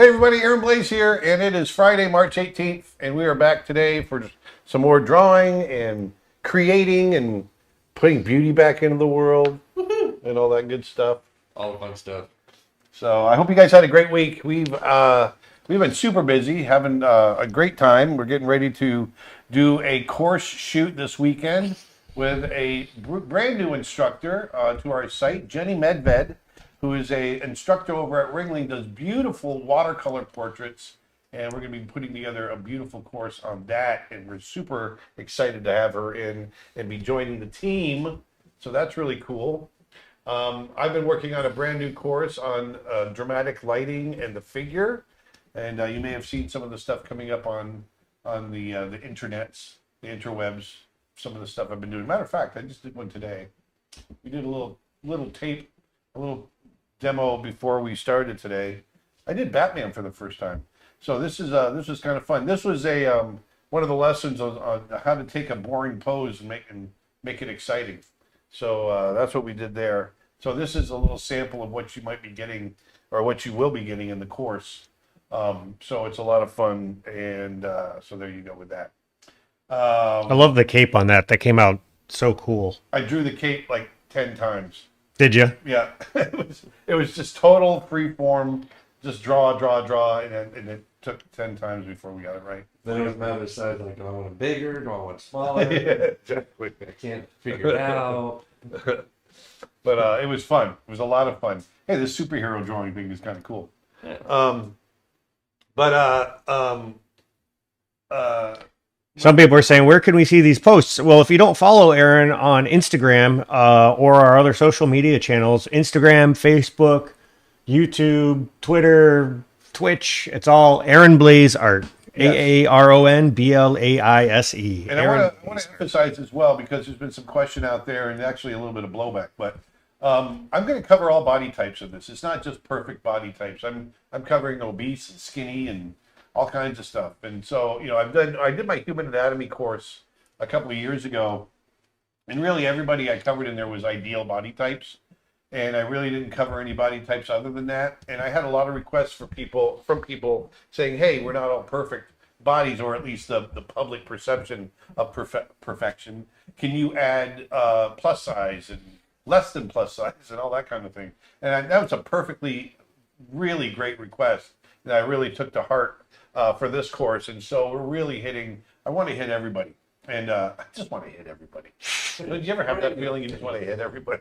Hey everybody, Aaron Blaze here, and it is Friday, March 18th, and we are back today for some more drawing and creating and putting beauty back into the world and all that good stuff. All the fun stuff. So I hope you guys had a great week. We've been super busy, having a great time. We're getting ready to do a course shoot this weekend with a brand new instructor to our site, Jenny Medved, who is a instructor over at Ringling, does beautiful watercolor portraits, and we're going to be putting together a beautiful course on that, and we're super excited to have her in and be joining the team, so that's really cool. I've been working on a brand new course on dramatic lighting and the figure, and you may have seen some of the stuff coming up on the internets, the interwebs, some of the stuff I've been doing. Matter of fact, I just did one today. We did a little tape, a little demo before we started today. I did Batman for the first time, so this was kind of fun. This was a one of the lessons on how to take a boring pose and make it exciting. So that's what we did there. So this is a little sample of what you might be getting, or what you will be getting in the course. So it's a lot of fun, and so there you go with that. I love the cape on that. That came out so cool. I drew the cape like 10 times. Did you? Yeah, it was just total free form, just draw, and it took 10 times before we got it right. Then it was a matter of decide, like, do I want it bigger? Do I want it smaller? Yeah, exactly. I can't figure it out. But it was fun. It was a lot of fun. Hey, this superhero drawing thing is kind of cool. Some people are saying, where can we see these posts? Well, if you don't follow Aaron on Instagram or our other social media channels, Instagram, Facebook, YouTube, Twitter, Twitch, it's all Aaron Blaze Art. Yes. AARON BLAISE. And I want to emphasize as well, because there's been some question out there and actually a little bit of blowback, but I'm going to cover all body types of this. It's not just perfect body types. I'm covering obese and skinny and all kinds of stuff. And so, you know, I did my human anatomy course a couple of years ago, and really everybody I covered in there was ideal body types, and I really didn't cover any body types other than that. And I had a lot of requests from people saying, hey, we're not all perfect bodies, or at least the public perception of perfection. Can you add plus size and less than plus size and all that kind of thing? And that was a really great request that I really took to heart for this course. And so we're really I want to hit everybody. And I just want to hit everybody. Did you ever have that feeling you just want to hit everybody?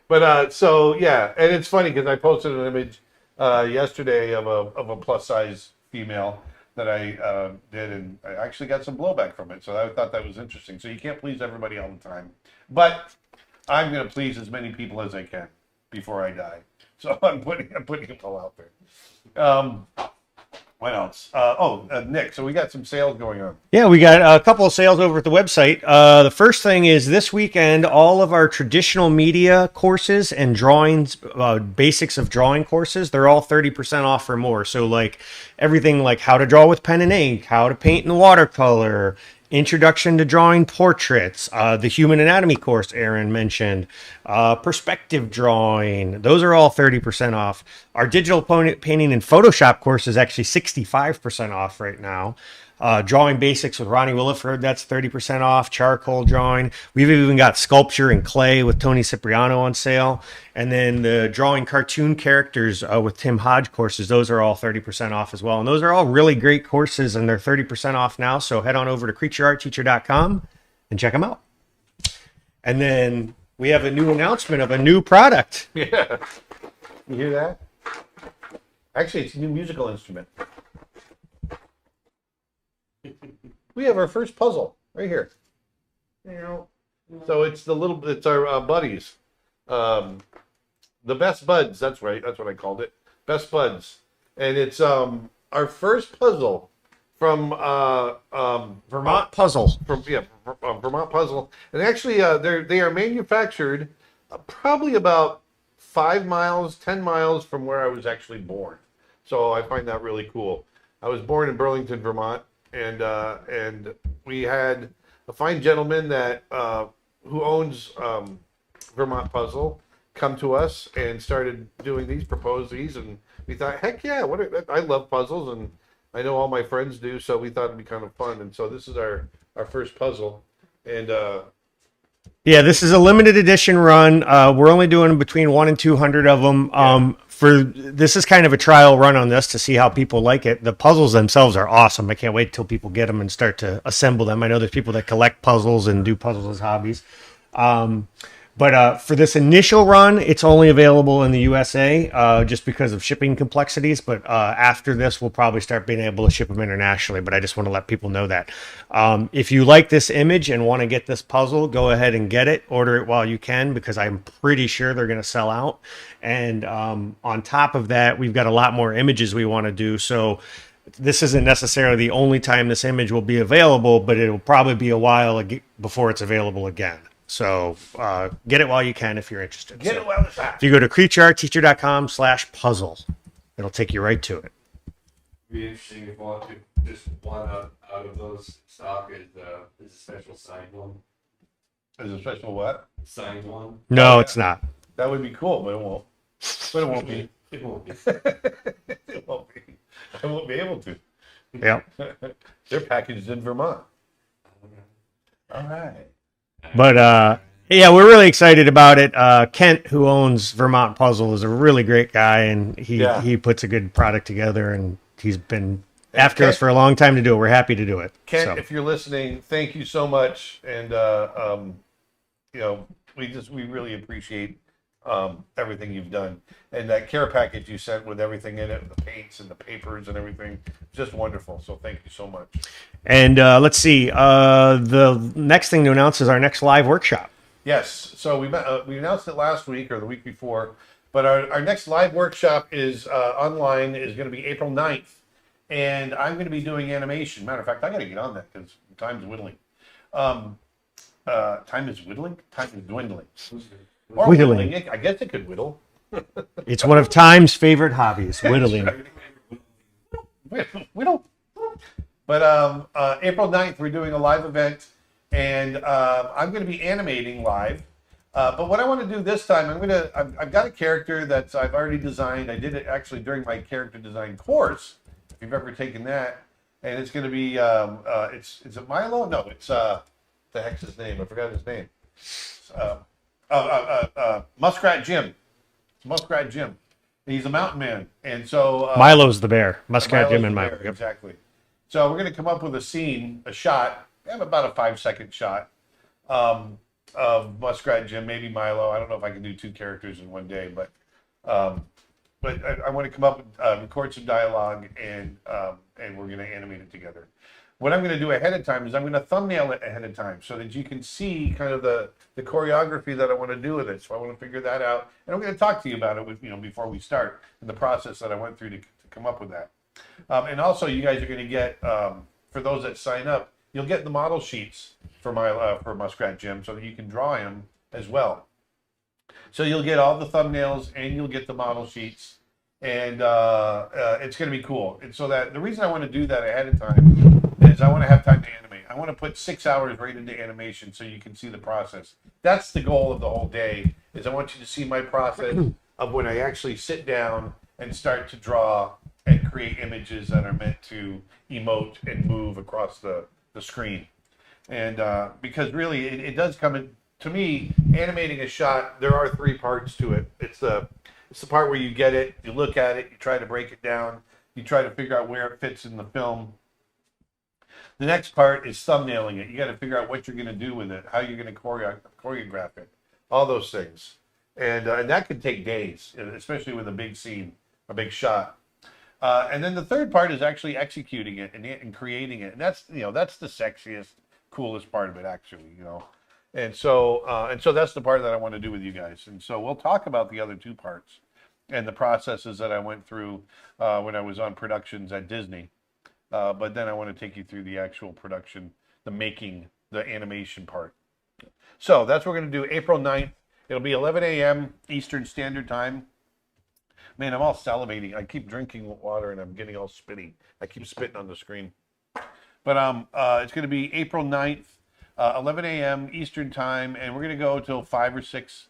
But so yeah, and it's funny because I posted an image yesterday of a plus size female that I did, and I actually got some blowback from it. So I thought that was interesting. So you can't please everybody all the time, but I'm going to please as many people as I can before I die. So I'm putting it all out there. What else? Nick, so we got some sales going on. Yeah, we got a couple of sales over at the website. The first thing is this weekend, all of our traditional media courses and drawings, basics of drawing courses, they're all 30% off or more. So like everything like how to draw with pen and ink, how to paint in watercolor, introduction to drawing portraits, the human anatomy course Aaron mentioned, perspective drawing, those are all 30% off. Our digital painting and Photoshop course is actually 65% off right now. Drawing basics with Ronnie Williford, that's 30% off. Charcoal drawing. We've even got sculpture and clay with Tony Cipriano on sale. And then the drawing cartoon characters with Tim Hodge courses, those are all 30% off as well. And those are all really great courses, and they're 30% off now. So head on over to creatureartteacher.com and check them out. And then we have a new announcement of a new product. Yeah. You hear that? Actually, it's a new musical instrument. We have our first puzzle right here. So it's our buddies, the best buds. That's right. That's what I called it. Best buds, and it's our first puzzle from Vermont Puzzle. Vermont Puzzle, and actually they are manufactured probably about 5 miles, 10 miles from where I was actually born. So I find that really cool. I was born in Burlington, Vermont. And we had a fine gentleman that who owns Vermont Puzzle come to us and started doing these, proposed these, and we thought, heck yeah, I love puzzles, and I know all my friends do, so we thought it'd be kind of fun. And so this is our first puzzle, and Yeah, this is a limited edition run. We're only doing between 1 and 200 of them. This is kind of a trial run on this to see how people like it. The puzzles themselves are awesome. I can't wait till people get them and start to assemble them. I know there's people that collect puzzles and do puzzles as hobbies. But for this initial run, it's only available in the USA just because of shipping complexities. But after this, we'll probably start being able to ship them internationally. But I just want to let people know that. If you like this image and want to get this puzzle, go ahead and get it. Order it while you can, because I'm pretty sure they're going to sell out. And on top of that, we've got a lot more images we want to do. So this isn't necessarily the only time this image will be available, but it'll probably be a while before it's available again. So get it while you can if you're interested. get it while it's hot. If you go to creatureartteacher.com/puzzle, it'll take you right to it. It'd be interesting if one could just one out of those stock is a special signed one. Is a special what? Signed one. No, yeah. it's not. That would be cool, but it won't. But it won't be. It won't be. It won't be. I won't be able to. Yeah. They're packaged in Vermont. All right. But yeah, we're really excited about it. Kent, who owns Vermont Puzzle, is a really great guy, and he puts a good product together, and he's been after us for a long time to do it. We're happy to do it. Kent, So. if you're listening, thank you so much, and we really appreciate everything you've done, and that care package you sent with everything in it, the paints and the papers and everything, just wonderful. So thank you so much. And let's see. The next thing to announce is our next live workshop. Yes, so we announced it last week or the week before, but our next live workshop is online, is going to be April 9th, and I'm going to be doing animation. Matter of fact, I got to get on that because time's whittling. Time is whittling? Time is dwindling. Or Whittling. I guess it could whittle. It's one of Time's favorite hobbies, whittling. Whittle. But April 9th, we're doing a live event, and I'm going to be animating live. But what I want to do this time, I've got a character that I've already designed. I did it actually during my character design course, if you've ever taken that. And it's going to be, is it Milo? No, it's, the heck's his name? I forgot his name. Muskrat Jim. It's Muskrat Jim. He's a mountain man. And so... Milo's the bear. Muskrat Milo's Jim the and Milo. bear, Yep. exactly. So we're going to come up with a scene, a shot. I have about a 5-second shot of Muskrat Jim, maybe Milo. I don't know if I can do 2 characters in one day, but I want to come up with, record some dialogue, and we're going to animate it together. What I'm going to do ahead of time is I'm going to thumbnail it ahead of time so that you can see kind of the choreography that I want to do with it. So I want to figure that out, and I'm going to talk to you about it before we start, and the process that I went through to come up with that. And also, you guys are going to get, for those that sign up, you'll get the model sheets for Muskrat Jim so that you can draw him as well. So you'll get all the thumbnails and you'll get the model sheets, and it's going to be cool. And so that the reason I want to do that ahead of time is I want to have time to animate. I want to put 6 hours right into animation so you can see the process. That's the goal of the whole day, is I want you to see my process of when I actually sit down and start to draw and create images that are meant to emote and move across the screen. And because really it does come in, to me, animating a shot, there are 3 parts to it. It's the part where you get it, you look at it, you try to break it down, you try to figure out where it fits in the film. The next part is thumbnailing it. You got to figure out what you're going to do with it, how you're going to choreograph it, all those things. And that could take days, especially with a big scene, a big shot. And then the third part is actually executing it and creating it. And that's the sexiest, coolest part of it, actually, And so that's the part that I want to do with you guys. And so we'll talk about the other 2 parts and the processes that I went through when I was on productions at Disney. But then I want to take you through the actual production, the making, the animation part. So that's what we're going to do April 9th. It'll be 11 a.m. Eastern Standard Time. Man, I'm all salivating. I keep drinking water and I'm getting all spitty. I keep spitting on the screen. But it's going to be April 9th, 11 a.m. Eastern Time, and we're going to go till 5 or 6,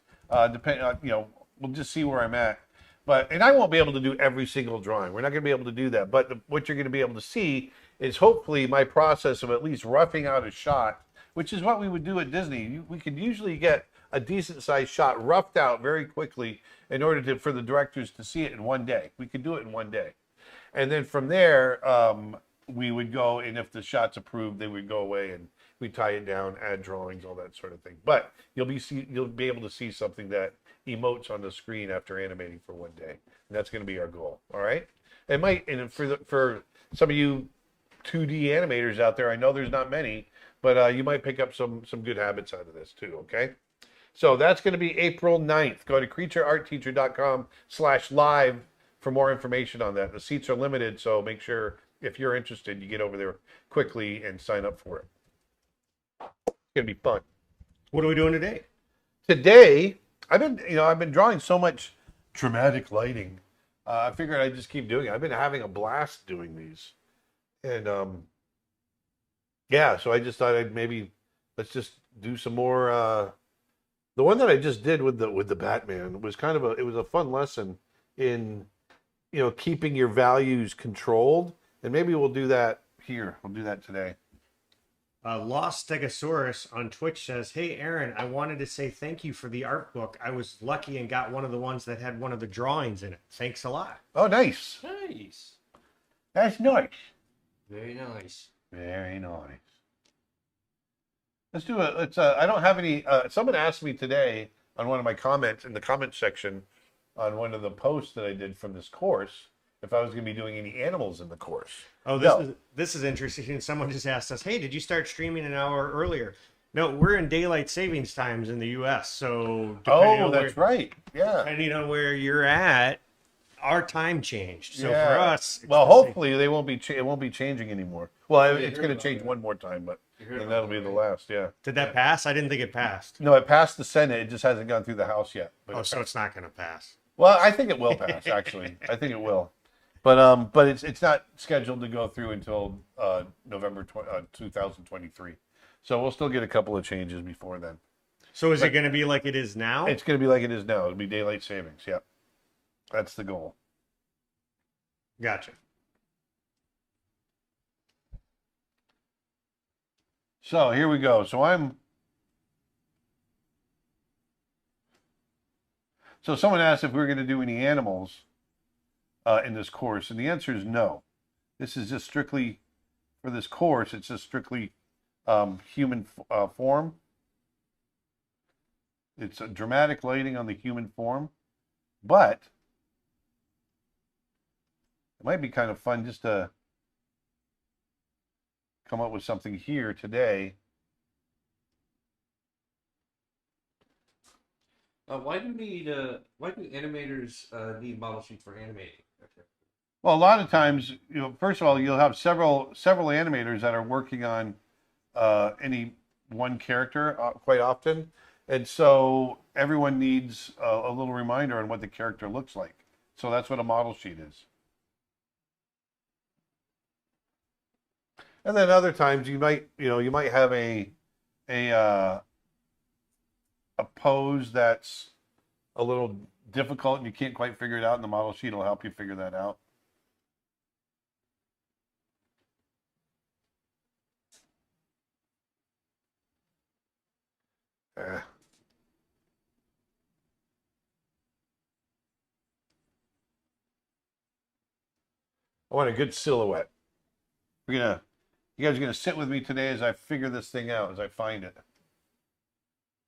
we'll just see where I'm at. And I won't be able to do every single drawing. We're not going to be able to do that. But what you're going to be able to see is hopefully my process of at least roughing out a shot, which is what we would do at Disney. We could usually get a decent sized shot roughed out very quickly in order for the directors to see it in one day. We could do it in one day. And then from there, we would go, and if the shot's approved, they would go away and we tie it down, add drawings, all that sort of thing. But you'll be able to see something that emotes on the screen after animating for one day, and that's going to be our goal. All right. It might, and for some of you 2D animators out there, I know there's not many, but you might pick up some good habits out of this too. Okay. So that's going to be April 9th. Go to creatureartteacher.com/live for more information on that. The seats are limited, so make sure if you're interested, you get over there quickly and sign up for it. It's going to be fun. What are we doing today? Today, I've been drawing so much dramatic lighting. I figured I'd just keep doing it. I've been having a blast doing these. And yeah, so I just thought let's just do some more. The one that I just did with the Batman was it was a fun lesson in keeping your values controlled, and maybe we'll do that here. We'll do that today. Lost Stegosaurus on Twitch says, "Hey Aaron, I wanted to say thank you for the art book. I was lucky and got one of the ones that had one of the drawings in it. Thanks a lot." Oh, nice. Nice. That's nice. Very nice. Very nice. Let's do it. I don't have any. Someone asked me today on one of my comments in the comment section on one of the posts that I did from this course if I was going to be doing any animals in the course. Oh, this is interesting. Someone just asked us, "Hey, did you start streaming an hour earlier?" No, we're in daylight savings times in the U.S. So that's right. Yeah. Depending on where you're at, our time changed. So Yeah. for us, well, hopefully it won't be changing anymore. Well, it's going to change one more time, but then that'll be the last. Yeah. Did that pass? I didn't think it passed. No, it passed the Senate. It just hasn't gone through the House yet. But So it's not going to pass. well, I think it will pass. Actually, I think it will. But it's not scheduled to go through until November 2023. So we'll still get a couple of changes before then. So is it going to be like it is now? It's going to be like it is now. It'll be daylight savings. Yep. That's the goal. Gotcha. So here we go. So someone asked if we were going to do any animals in this course, and the answer is no. This is just strictly, for this course, it's just strictly human form. It's a dramatic lighting on the human form, but it might be kind of fun just to come up with something here today. Why do animators need model sheets for animating? Well, a lot of times, first of all, you'll have several animators that are working on any one character quite often, and so everyone needs a little reminder on what the character looks like. So that's what a model sheet is. And then other times you might have a pose that's a little difficult and you can't quite figure it out, and the model sheet will help you figure that out. I want a good silhouette. You guys are gonna sit with me today as I figure this thing out, as I find it.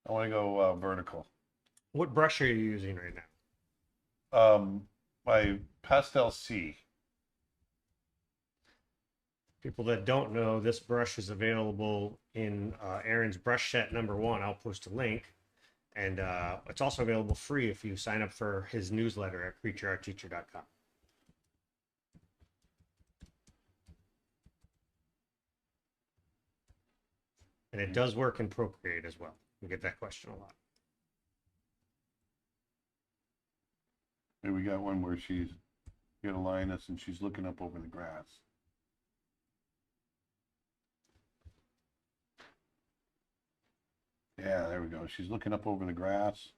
I want to go vertical. What brush are you using right now? My Pastel C. People that don't know, this brush is available in Aaron's brush set #1. I'll post a link. And it's also available free if you sign up for his newsletter at creatureartteacher.com. And it does work in Procreate as well. We get that question a lot. Here we got one where she's got a lioness and she's looking up over the grass. Yeah, there we go. She's looking up over the grass.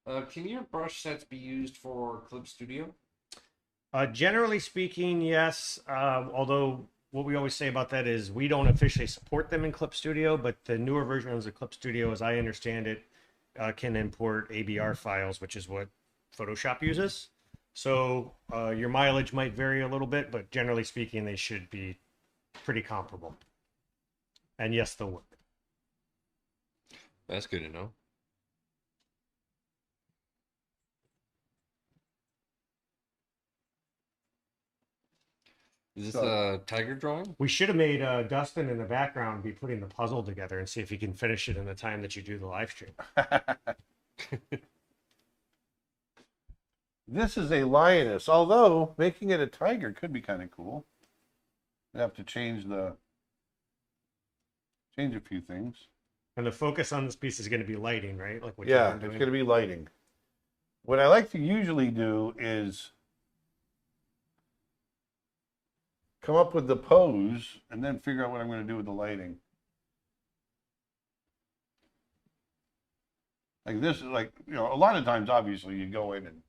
Can your brush sets be used for Clip Studio? Generally speaking, yes. Although what we always say about that is we don't officially support them in Clip Studio, but the newer versions of Clip Studio, as I understand it, can import ABR files, which is what Photoshop uses. So your mileage might vary a little bit, but generally speaking, they should be pretty comparable. And yes, they'll work. That's good to know. Is this a tiger drawing? We should have made Dustin in the background be putting the puzzle together and see if he can finish it in the time that you do the live stream. This is a lioness, although making it a tiger could be kind of cool. I have to change a few things. And the focus on this piece is going to be lighting, right? Like what Yeah, you've it's been doing. going to be lighting. What I like to usually do is come up with the pose and then figure out what I'm going to do with the lighting. Like this is like, you know, a lot of times, obviously, you go in and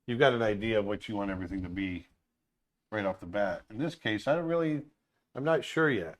you've got an idea of what you want everything to be right off the bat. In this case, I'm not sure yet.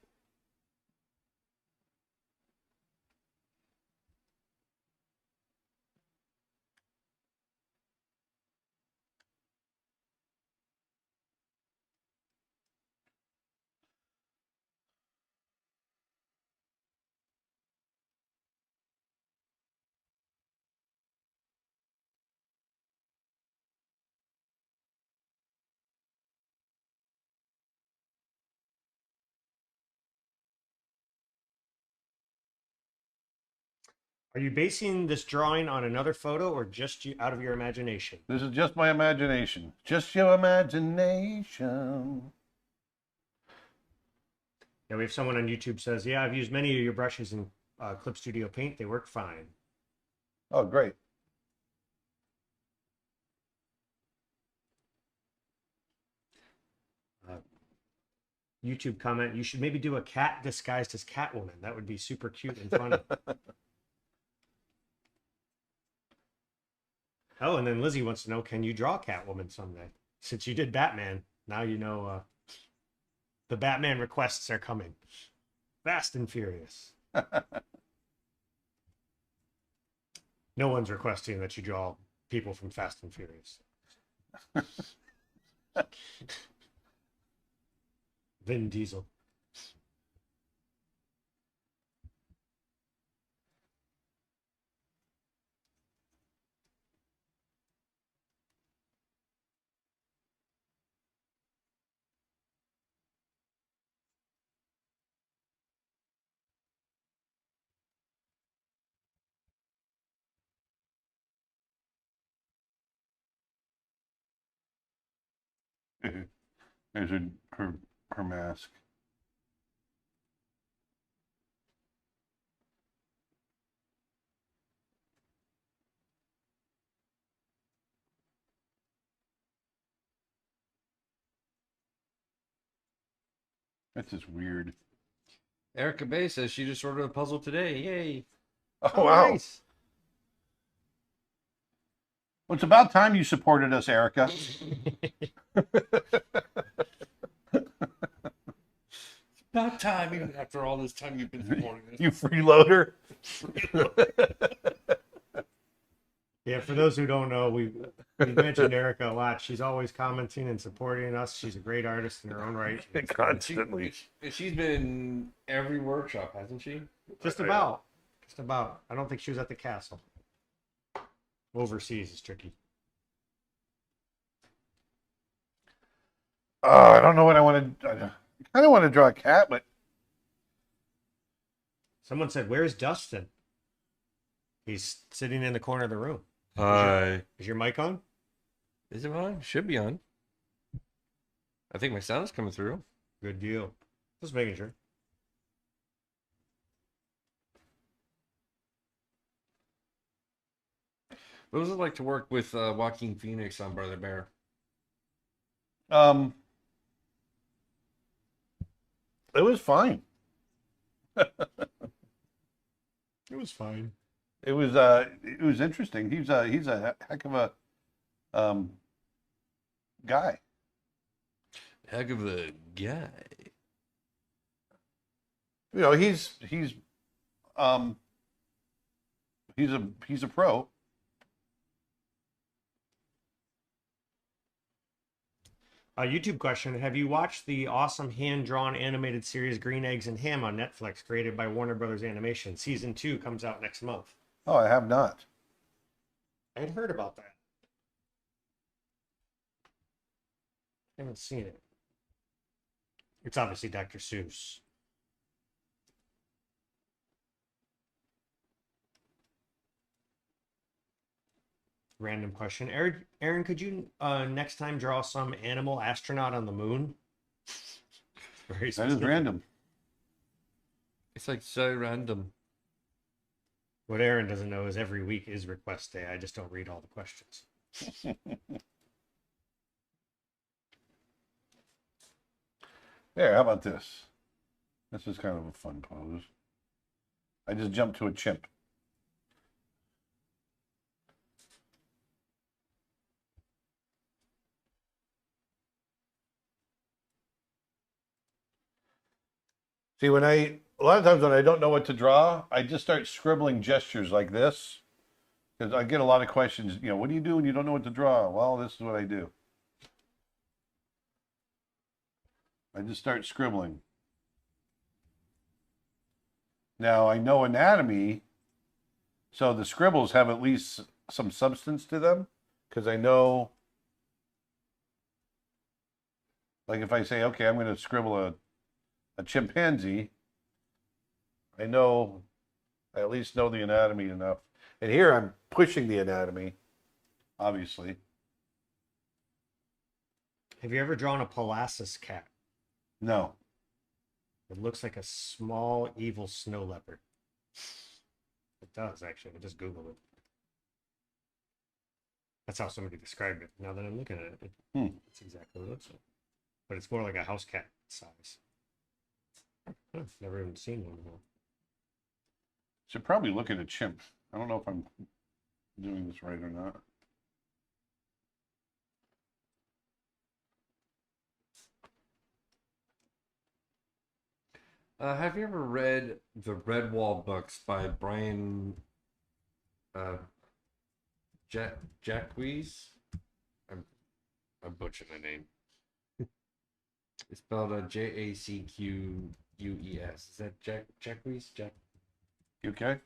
Are you basing this drawing on another photo or just out of your imagination? This is just my imagination. Just your imagination. Yeah, we have someone on YouTube says, yeah, I've used many of your brushes in Clip Studio Paint. They work fine. Oh, great. YouTube comment, you should maybe do a cat disguised as Catwoman. That would be super cute and funny. Oh, and then Lizzie wants to know, can you draw Catwoman someday? Since you did Batman, now you know the Batman requests are coming. Fast and Furious. No one's requesting that you draw people from Fast and Furious. Vin Diesel. There's her mask. That's just weird. Erica Bay says she just ordered a puzzle today. Yay! Oh, wow. Nice. Well, it's about time you supported us, Erica. About time, even after all this time you've been supporting us. You freeloader. Yeah, for those who don't know, we mentioned Erica a lot. She's always commenting and supporting us. She's a great artist in her own right. Constantly. She's been in every workshop, hasn't she? Just about. Just about. I don't think she was at the castle. Overseas is tricky. I don't know what I want to. I kind of want to draw a cat, but Someone said, "Where's Dustin?" He's sitting in the corner of the room. Hi. Is your mic on? Is it on? Should be on. I think my sound's coming through. Good deal. Just making sure. What was it like to work with Joaquin Phoenix on Brother Bear? it was fine. It was fine. it was interesting. He's a heck of a um, guy. Heck of a guy. You know, um, he's a pro. A YouTube question: have you watched the awesome hand-drawn animated series Green Eggs and Ham on Netflix, created by Warner Brothers Animation? Season 2 comes out next month. Oh, I have not. I had heard about that. I haven't seen it. It's obviously Dr. Seuss. Random question. Aaron, could you next time draw some animal astronaut on the moon? Very That is specific. random. It's like so random. What Aaron doesn't know is every week is request day. I just don't read all the questions. There, how about this? This is kind of a fun pose. I just jumped to a chimp. See, a lot of times when I don't know what to draw, I just start scribbling gestures like this. Because I get a lot of questions, you know, what do you do when you don't know what to draw? Well, this is what I do. I just start scribbling. Now, I know anatomy, so the scribbles have at least some substance to them. Because I know, like if I say, okay, I'm going to scribble a chimpanzee, I at least know the anatomy enough. And here I'm pushing the anatomy, obviously. Have you ever drawn a Pelassus cat? No. It looks like a small, evil snow leopard. It does, actually. I just Googled it. That's how somebody described it. Now that I'm looking at it, it's exactly what it looks like. But it's more like a house cat size. I've never even seen one before. Should probably look at a chimp. I don't know if I'm doing this right or not. Have you ever read the Red Wall books by Brian Jacques? I'm butchering the name. It's spelled Jacquues. Is that Jacques? You okay?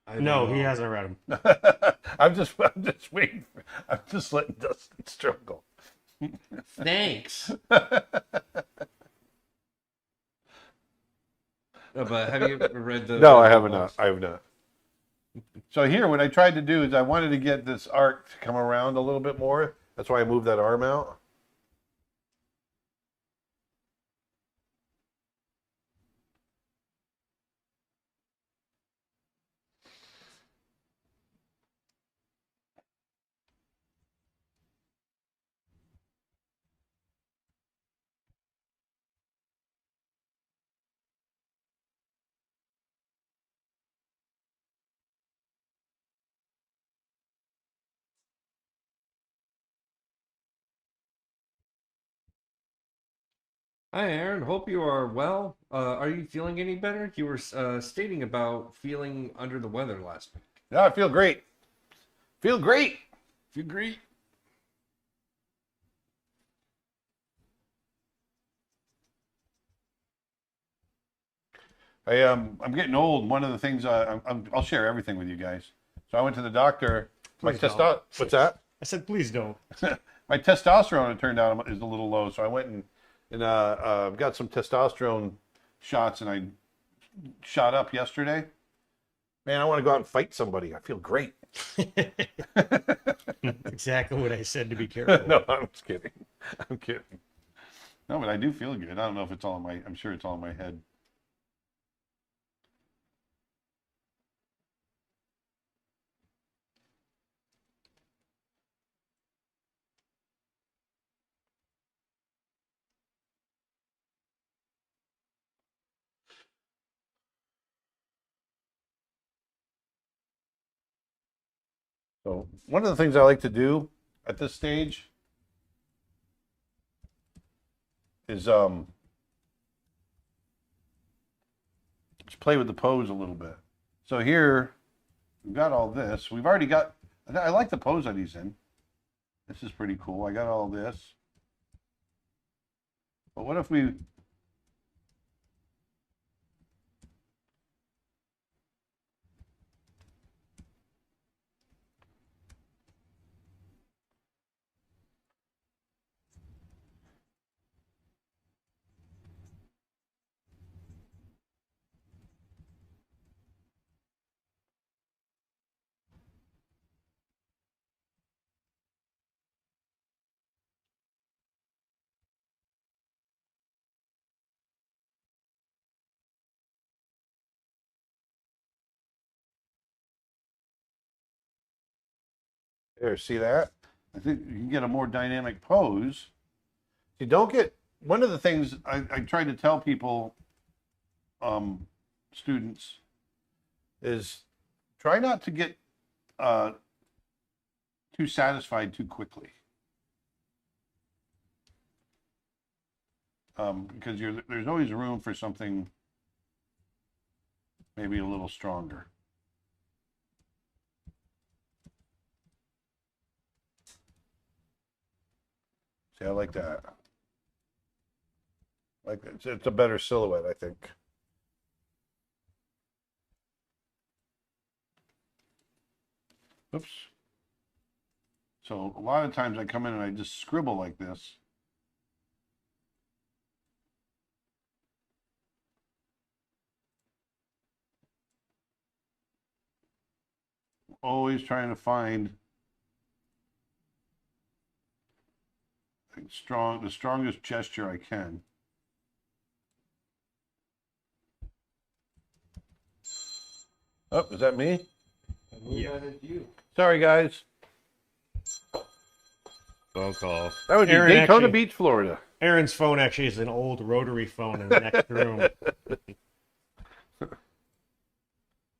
I don't No, know. he hasn't read them. I'm just waiting. I'm just letting Dustin struggle. Thanks. But have you ever read the? No, Red I have Wall not. books? I have not. So here, what I tried to do is I wanted to get this arc to come around a little bit more. That's why I moved that arm out. Hi, Aaron. Hope you are well. Are you feeling any better? You were stating about feeling under the weather last week. Yeah, I feel great. Feel great. Feel great. I'm getting old. One of the things I'll share everything with you guys. So I went to the doctor. Please don't. What's that? I said, please don't. My testosterone, it turned out, is a little low. So I went and got some testosterone shots, and I shot up yesterday. Man, I want to go out and fight somebody. I feel great. Exactly what I said, to be careful. No, I'm just kidding. I'm kidding. No, but I do feel good. I don't know if it's all in my. I'm sure it's all in my head. So one of the things I like to do at this stage is just play with the pose a little bit. So here we've got all this. We've already got. I like the pose that he's in. This is pretty cool. I got all this. But what if we? There, see that? I think you can get a more dynamic pose. You don't get one of the things I try to tell people, students, is try not to get too satisfied too quickly. Because there's always room for something maybe a little stronger. See, I like that. Like it's a better silhouette, I think. Oops. So a lot of times I come in and I just scribble like this. Always trying to find the strongest gesture I can. Oh, is that me? Yeah, that is you. Sorry, guys. Phone call. That would be Aaron, Daytona actually- Beach, Florida. Aaron's phone actually is an old rotary phone in the next room.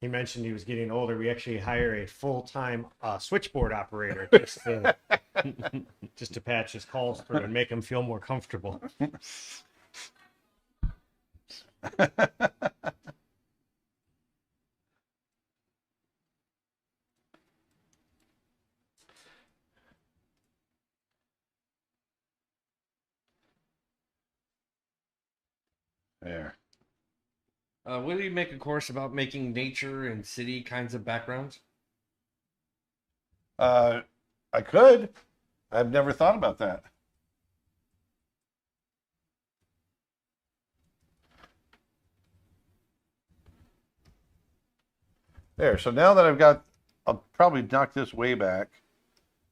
He mentioned he was getting older. We actually hire a full-time switchboard operator just to patch his calls through and make him feel more comfortable. There. Will you make a course about making nature and city kinds of backgrounds? I could. I've never thought about that. There. So now that I'll probably knock this way back,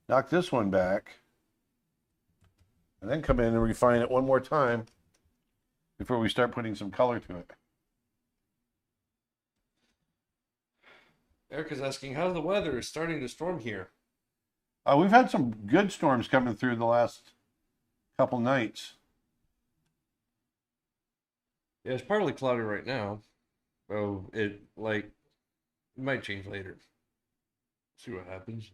knock this one back, and then come in and refine it one more time before we start putting some color to it. Erica's asking, how's the weather? It's starting to storm here. We've had some good storms coming through the last couple nights. Yeah, it's partly cloudy right now. So it might change later. See what happens.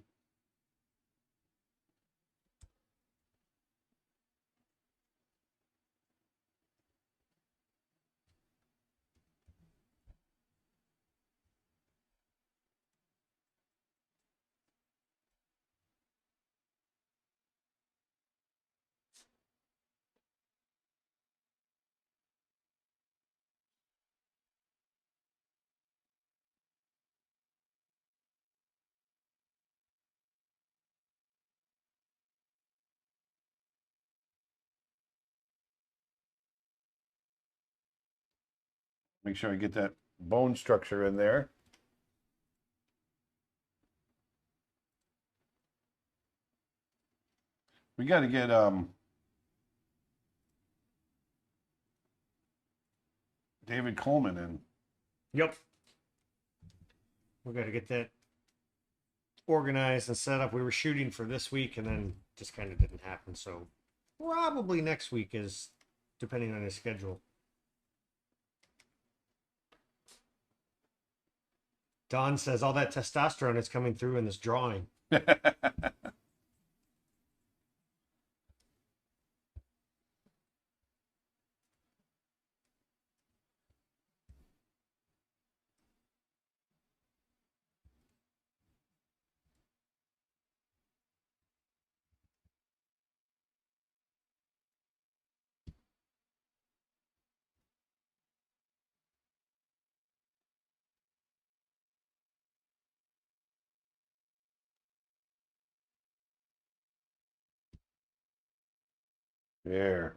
Make sure I get that bone structure in there. We got to get David Coleman in. Yep. We got to get that organized and set up. We were shooting for this week and then just kind of didn't happen. So probably next week is depending on his schedule. Don says all that testosterone is coming through in this drawing. There.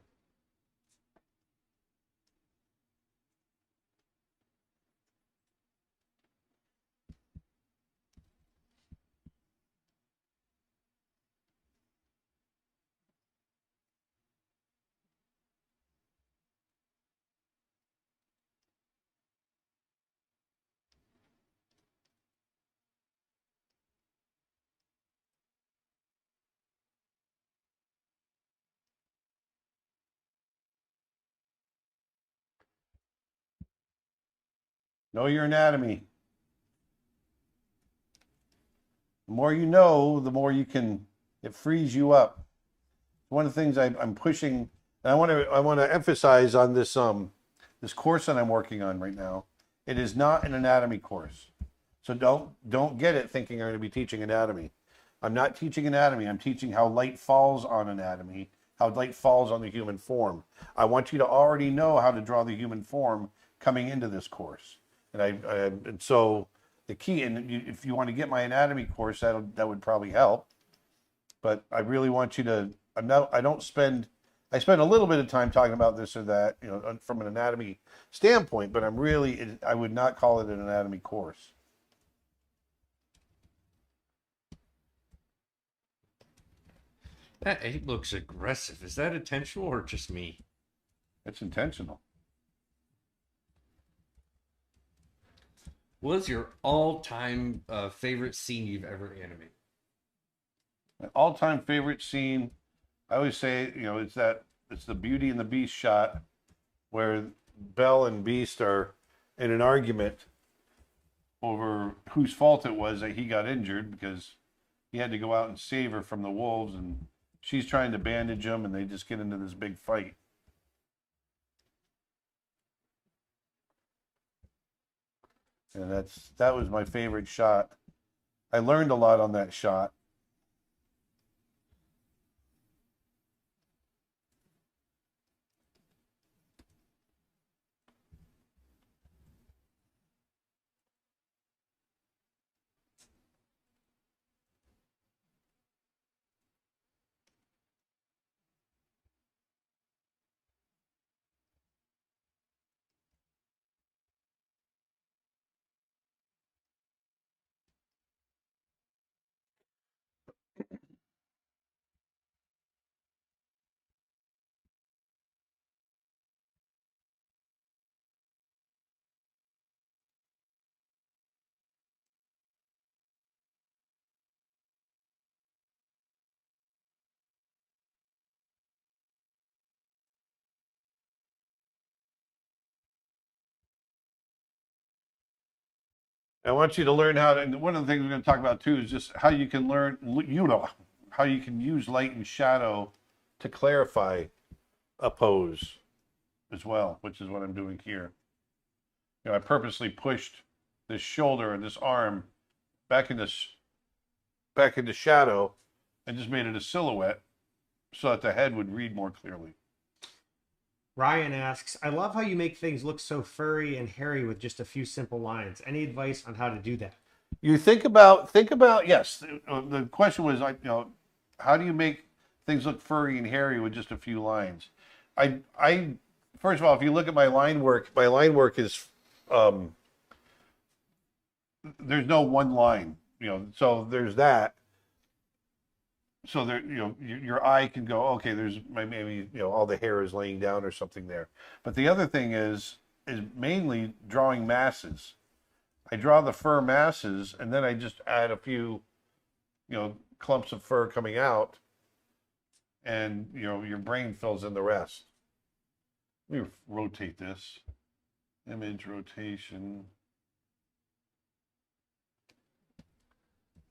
Know your anatomy. The more you know, the more you can, it frees you up. One of the things I'm pushing, and I want to emphasize on this course that I'm working on right now. It is not an anatomy course, so don't get it thinking I'm going to be teaching anatomy. I'm not teaching anatomy. I'm teaching how light falls on anatomy, how light falls on the human form. I want you to already know how to draw the human form coming into this course, and so the key, and if you want to get my anatomy course, that would probably help. But I really want you to. I spend a little bit of time talking about this or that, from an anatomy standpoint, but I would not call it an anatomy course. That ape looks aggressive. Is that intentional or just me? It's intentional. What is your all-time favorite scene you've ever animated? My all-time favorite scene, I always say, it's the Beauty and the Beast shot where Belle and Beast are in an argument over whose fault it was that he got injured because he had to go out and save her from the wolves, and she's trying to bandage him, and they just get into this big fight. And that was my favorite shot. I learned a lot on that shot. I want you to learn how to, and one of the things we're going to talk about too is just how you can learn, how you can use light and shadow to clarify a pose as well, which is what I'm doing here. I purposely pushed this shoulder and this arm back into shadow and just made it a silhouette so that the head would read more clearly. Ryan asks, I love how you make things look so furry and hairy with just a few simple lines. Any advice on how to do that? You think about yes. The question was like, how do you make things look furry and hairy with just a few lines? I first of all, if you look at my line work is there's no one line, so there's that. So there, your eye can go, okay, there's maybe, all the hair is laying down or something there. But the other thing is mainly drawing masses. I draw the fur masses, and then I just add a few, clumps of fur coming out, and, your brain fills in the rest. Let me rotate this. Image rotation.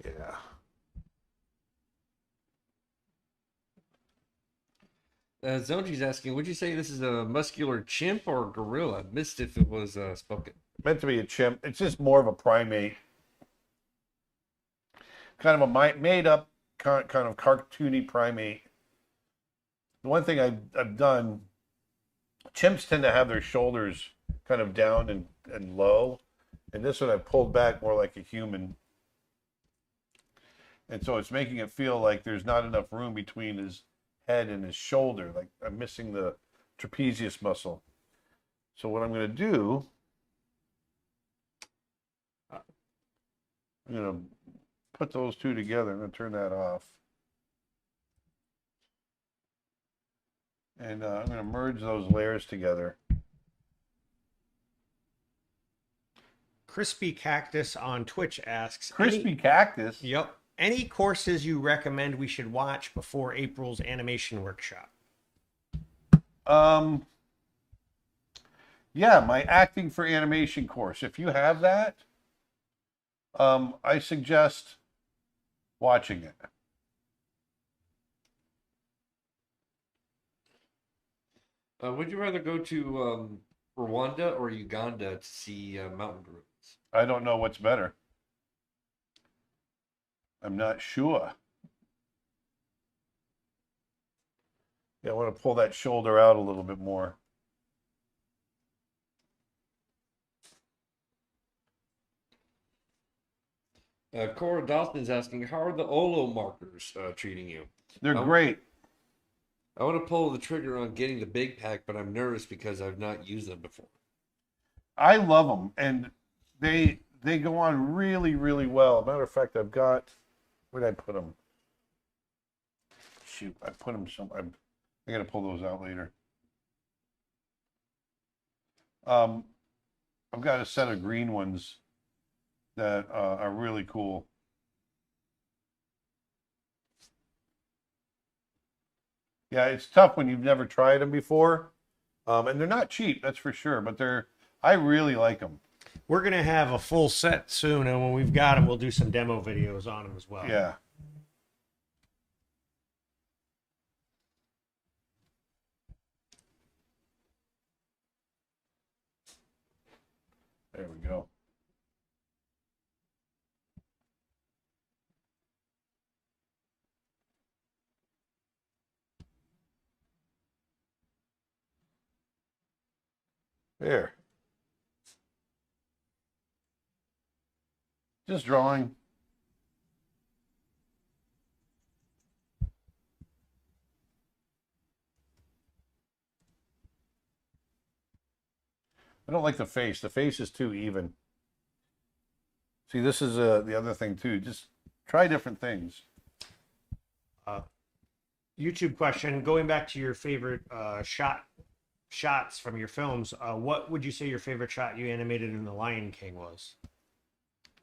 Yeah. Zonji's asking, would you say this is a muscular chimp or gorilla? Missed if it was spoken. Meant to be a chimp. It's just more of a primate. Kind of a made up, kind of cartoony primate. The one thing I've done, chimps tend to have their shoulders kind of down and low. And this one I've pulled back more like a human. And so it's making it feel like there's not enough room between his head and his shoulder. Like I'm missing the trapezius muscle. So what I'm going to do, I'm going to put those two together. I'm going to turn that off. And I'm going to merge those layers together. Crispy Cactus on Twitch asks, Crispy Cactus? Yep. Any courses you recommend we should watch before April's animation workshop? Yeah, my acting for animation course. If you have that, I suggest watching it. Would you rather go to Rwanda or Uganda to see mountain gorillas? I don't know what's better. I'm not sure. Yeah, I want to pull that shoulder out a little bit more. Cora Dawson's asking, how are the Olo markers treating you? They're great. I want to pull the trigger on getting the big pack, but I'm nervous because I've not used them before. I love them, and they go on really, really well. Matter of fact, I've got, where did I put them? Shoot, I put them I got to pull those out later. I've got a set of green ones that are really cool. Yeah, it's tough when you've never tried them before, and they're not cheap, that's for sure. But I really like them. We're gonna have a full set soon, and when we've got them, we'll do some demo videos on them as well. Yeah. There we go. There. Just drawing. I don't like the face. The face is too even. See, this is the other thing too. Just try different things. YouTube question: going back to your favorite shots from your films, what would you say your favorite shot you animated in The Lion King was?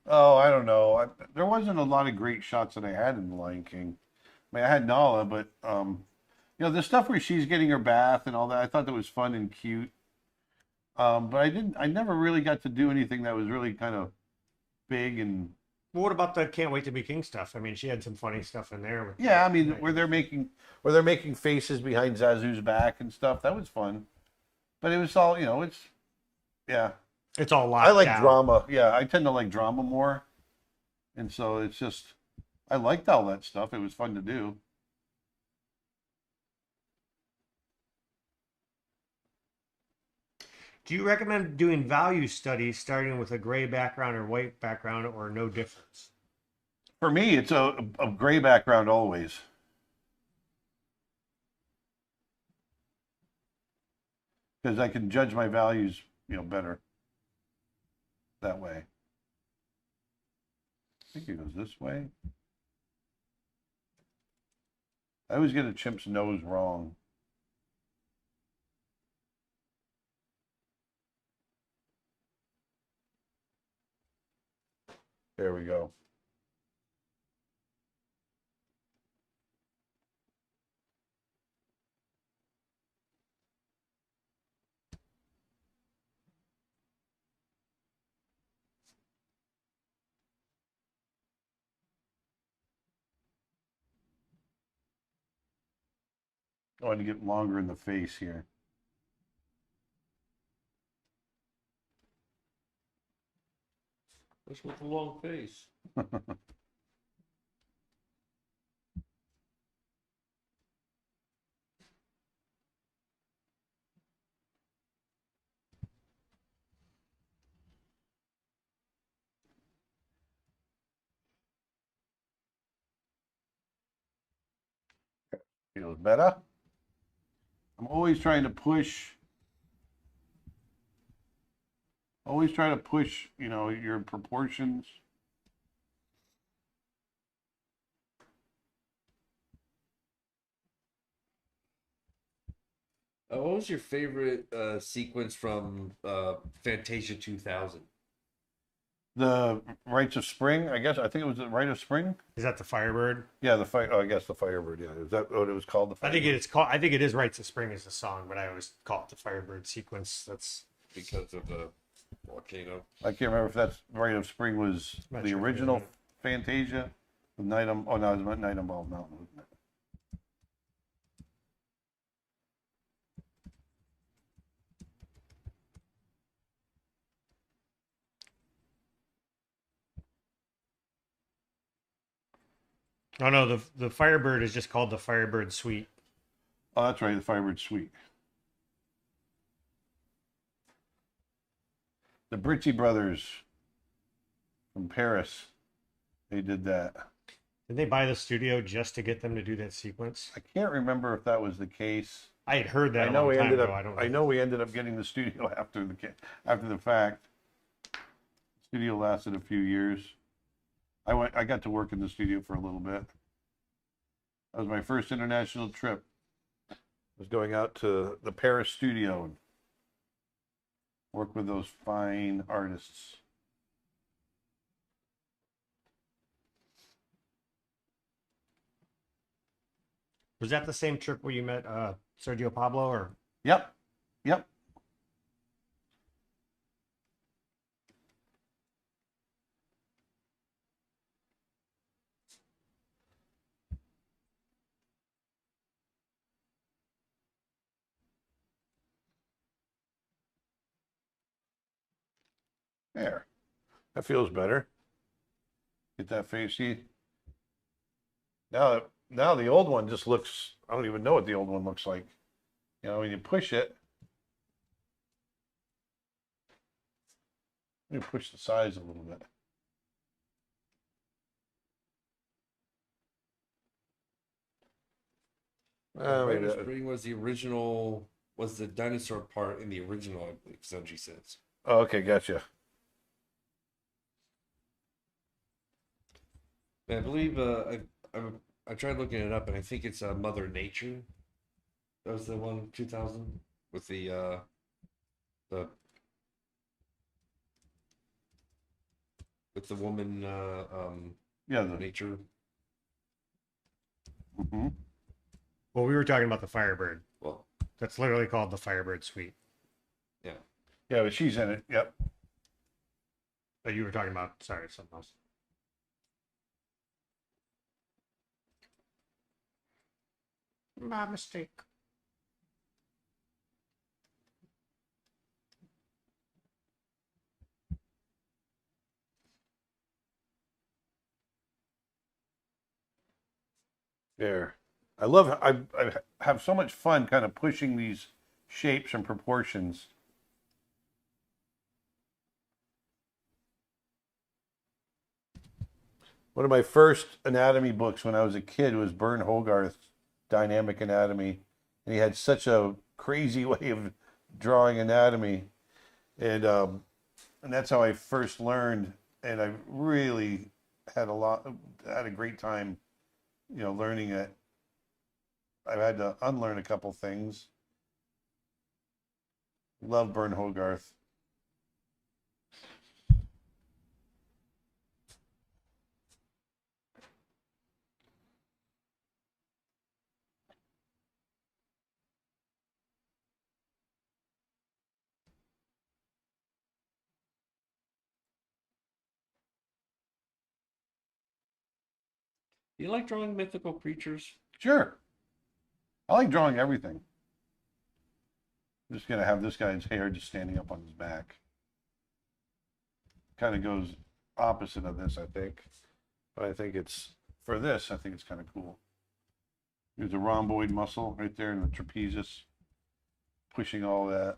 Oh, I don't know. There wasn't a lot of great shots that I had in The Lion King. I mean, I had Nala, but the stuff where she's getting her bath and all that, I thought that was fun and cute. But I never really got to do anything that was really kind of big and. Well, what about the Can't Wait to Be King stuff? I mean, she had some funny stuff in there. Yeah, I mean, where they're making faces behind Zazu's back and stuff. That was fun. But it was all, It's all locked I like down. drama. Yeah, I tend to like drama more. And so it's just, I liked all that stuff. It was fun to do. Do you recommend doing value studies starting with a gray background or white background, or no difference? For me, it's a gray background always. Because I can judge my values, better that way. I think it goes this way. I always get a chimp's nose wrong. There we go. I want to get longer in the face here. What's with the long face? Feels better. I'm always trying to push. Always try to push, your proportions. What was your favorite sequence from Fantasia 2000? The Rites of Spring, I guess. I think it was the Rite of Spring. Is that the Firebird? Yeah, the fire. Oh, I guess the Firebird. Yeah, is that what it was called? The I Firebird? think it's called. I think it is Rites of Spring is the song, but I always call it the Firebird sequence. That's Because of the volcano. I can't remember if that's Rite of Spring was Not the sure. original Fantasia. With Night on. Oh no, it was Night on Bald Mountain. Wasn't it? oh no, the Firebird is just called the Firebird Suite. Oh, that's right, the Firebird Suite. The Britchie brothers from Paris, they did that. Did they buy the studio just to get them to do that sequence? I can't remember if that was the case. I had heard that I a know long we time ended ago. up. I don't. I know we ended up getting the studio after the fact. The studio lasted a few years. I got to work in the studio for a little bit. That was my first international trip. I was going out to the Paris studio and work with those fine artists. Was that the same trip where you met Sergio Pablo? Or Yep, yep. There. That feels better. Get that face. See, now the old one just looks. I don't even know what the old one looks like. When you push it, let me push the size a little bit. Rite of Spring was the original. Was the dinosaur part in the original? I believe Sunji says. Oh, okay, gotcha. I believe I tried looking it up, and I think it's Mother Nature. That was the one 2000 with the with the woman Yeah. nature. Mhm. well, we were talking about the Firebird. Well, That's literally called the Firebird Suite. yeah. Yeah, but she's in it. Yep. But you were talking about something else. My mistake. There. I have so much fun kind of pushing these shapes and proportions. One of my first anatomy books when I was a kid was Bern Hogarth's Dynamic Anatomy, and he had such a crazy way of drawing anatomy, and that's how I first learned, and I really had a great time, learning it. I've had to unlearn a couple things. Love Bern Hogarth. Do you like drawing mythical creatures? Sure. I like drawing everything. I'm just gonna have this guy's hair just standing up on his back. Kind of goes opposite of this, I think. But I think it's, for this, I think it's kind of cool. There's a rhomboid muscle right there in the trapezius, pushing all that.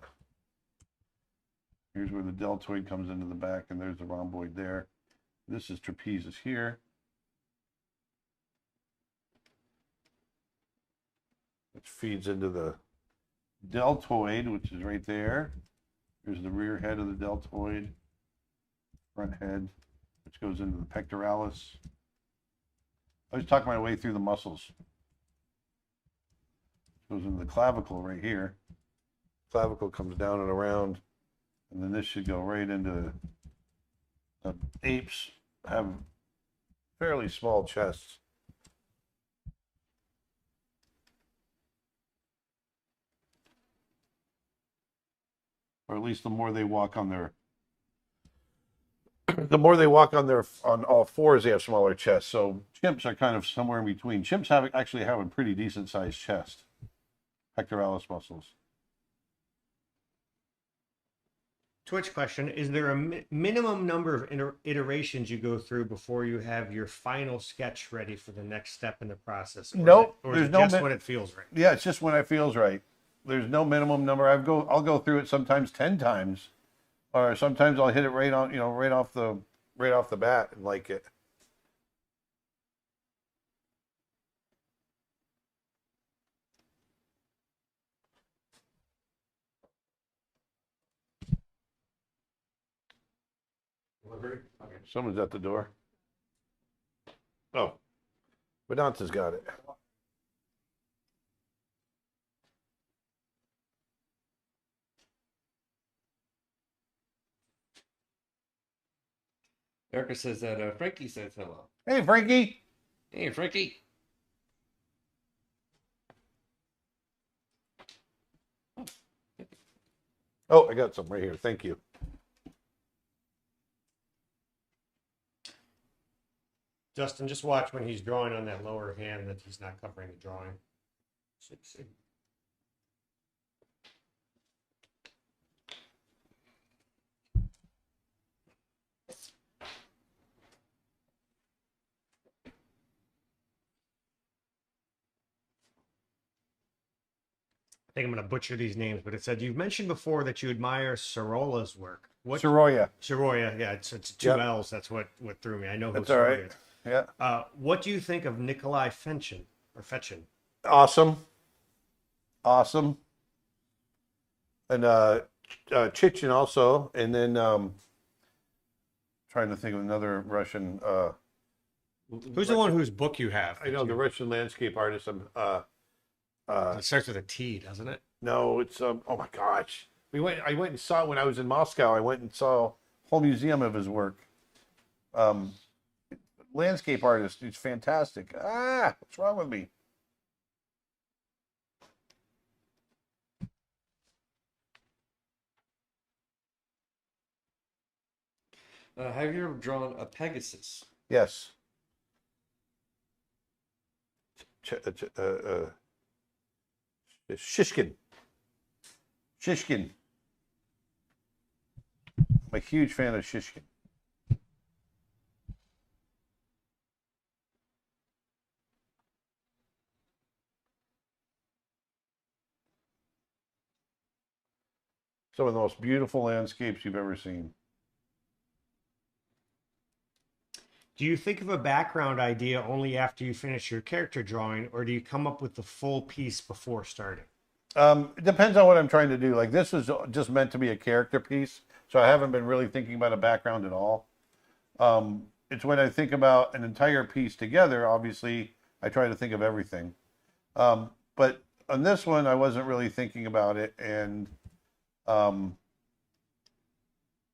Here's where the deltoid comes into the back, and there's the rhomboid there. This is trapezius here. Which feeds into the deltoid, which is right there. There's the rear head of the deltoid, front head, which goes into the pectoralis. I was talking my way through the muscles. Goes into the clavicle right here. Clavicle comes down and around, and then this should go right into apes have fairly small chests. Or at least the more they walk on their on all fours, they have smaller chests. So chimps are kind of somewhere in between. Chimps actually have a pretty decent sized chest. Pectoralis muscles. Twitch question: is there a minimum number of iterations you go through before you have your final sketch ready for the next step in the process? Nope, or is there's it no just when it feels right? Yeah, it's just when it feels right. There's no minimum number. I'll go through it sometimes 10 times, or sometimes I'll hit it right on, right off the bat and like it. Delivery? Okay. Someone's at the door. Oh, Vedanta's got it. Erica says that Frankie says hello. Hey, Frankie. Hey, Frankie. Oh, I got some right here. Thank you. Justin, just watch when he's drawing on that lower hand that he's not covering the drawing. See. I think I'm going to butcher these names, but it said you've mentioned before that you admire Sorola's work. What? Soroya. Soroya, yeah, it's two Yep. L's. That's what threw me. I know who That's all right. Soroya is. Yeah. What do you think of Nikolai Finchen or Fetchen? Awesome. And Chichin also, and then trying to think of another Russian. Who's the one whose book you have? I know the Russian landscape artist. It starts with a T, doesn't it? No, it's oh my gosh. I went and saw it when I was in Moscow. I went and saw a whole museum of his work. Landscape artist. He's fantastic. What's wrong with me? Have you ever drawn a Pegasus? Yes. Shishkin. I'm a huge fan of Shishkin. Some of the most beautiful landscapes you've ever seen. Do you think of a background idea only after you finish your character drawing, or do you come up with the full piece before starting? It depends on what I'm trying to do. Like this is just meant to be a character piece, so I haven't been really thinking about a background at all. It's when I think about an entire piece together, obviously, I try to think of everything. But on this one, I wasn't really thinking about it, and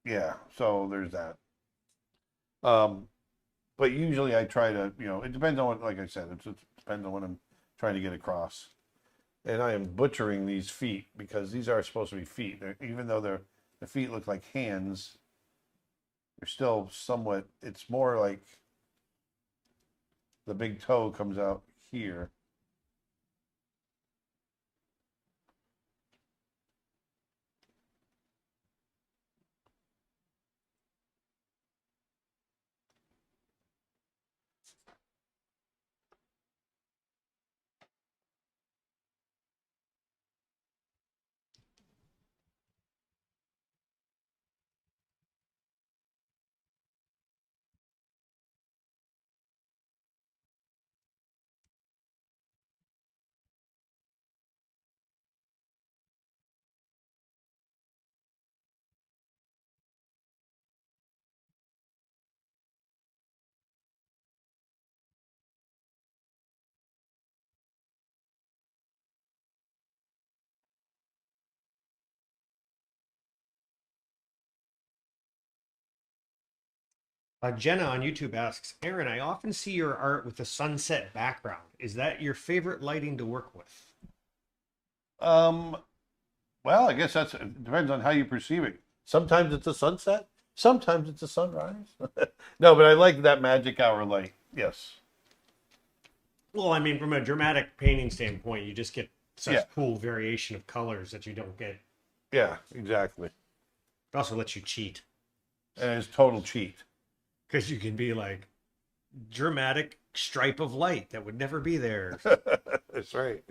yeah, so there's that. But usually I try to, it depends on what, like I said, it depends on what I'm trying to get across. And I am butchering these feet because these are supposed to be feet. Even though the feet look like hands, they're still somewhat, it's more like the big toe comes out here. Jenna on YouTube asks, Aaron, I often see your art with a sunset background. Is that your favorite lighting to work with? Well, I guess it depends on how you perceive it. Sometimes it's a sunset. Sometimes it's a sunrise. No, but I like that magic hour light. Yes. Well, I mean, from a dramatic painting standpoint, you just get such Yeah. cool variation of colors that you don't get. Yeah, exactly. It also lets you cheat And it's total cheat. because you can be like dramatic stripe of light that would never be there. That's right.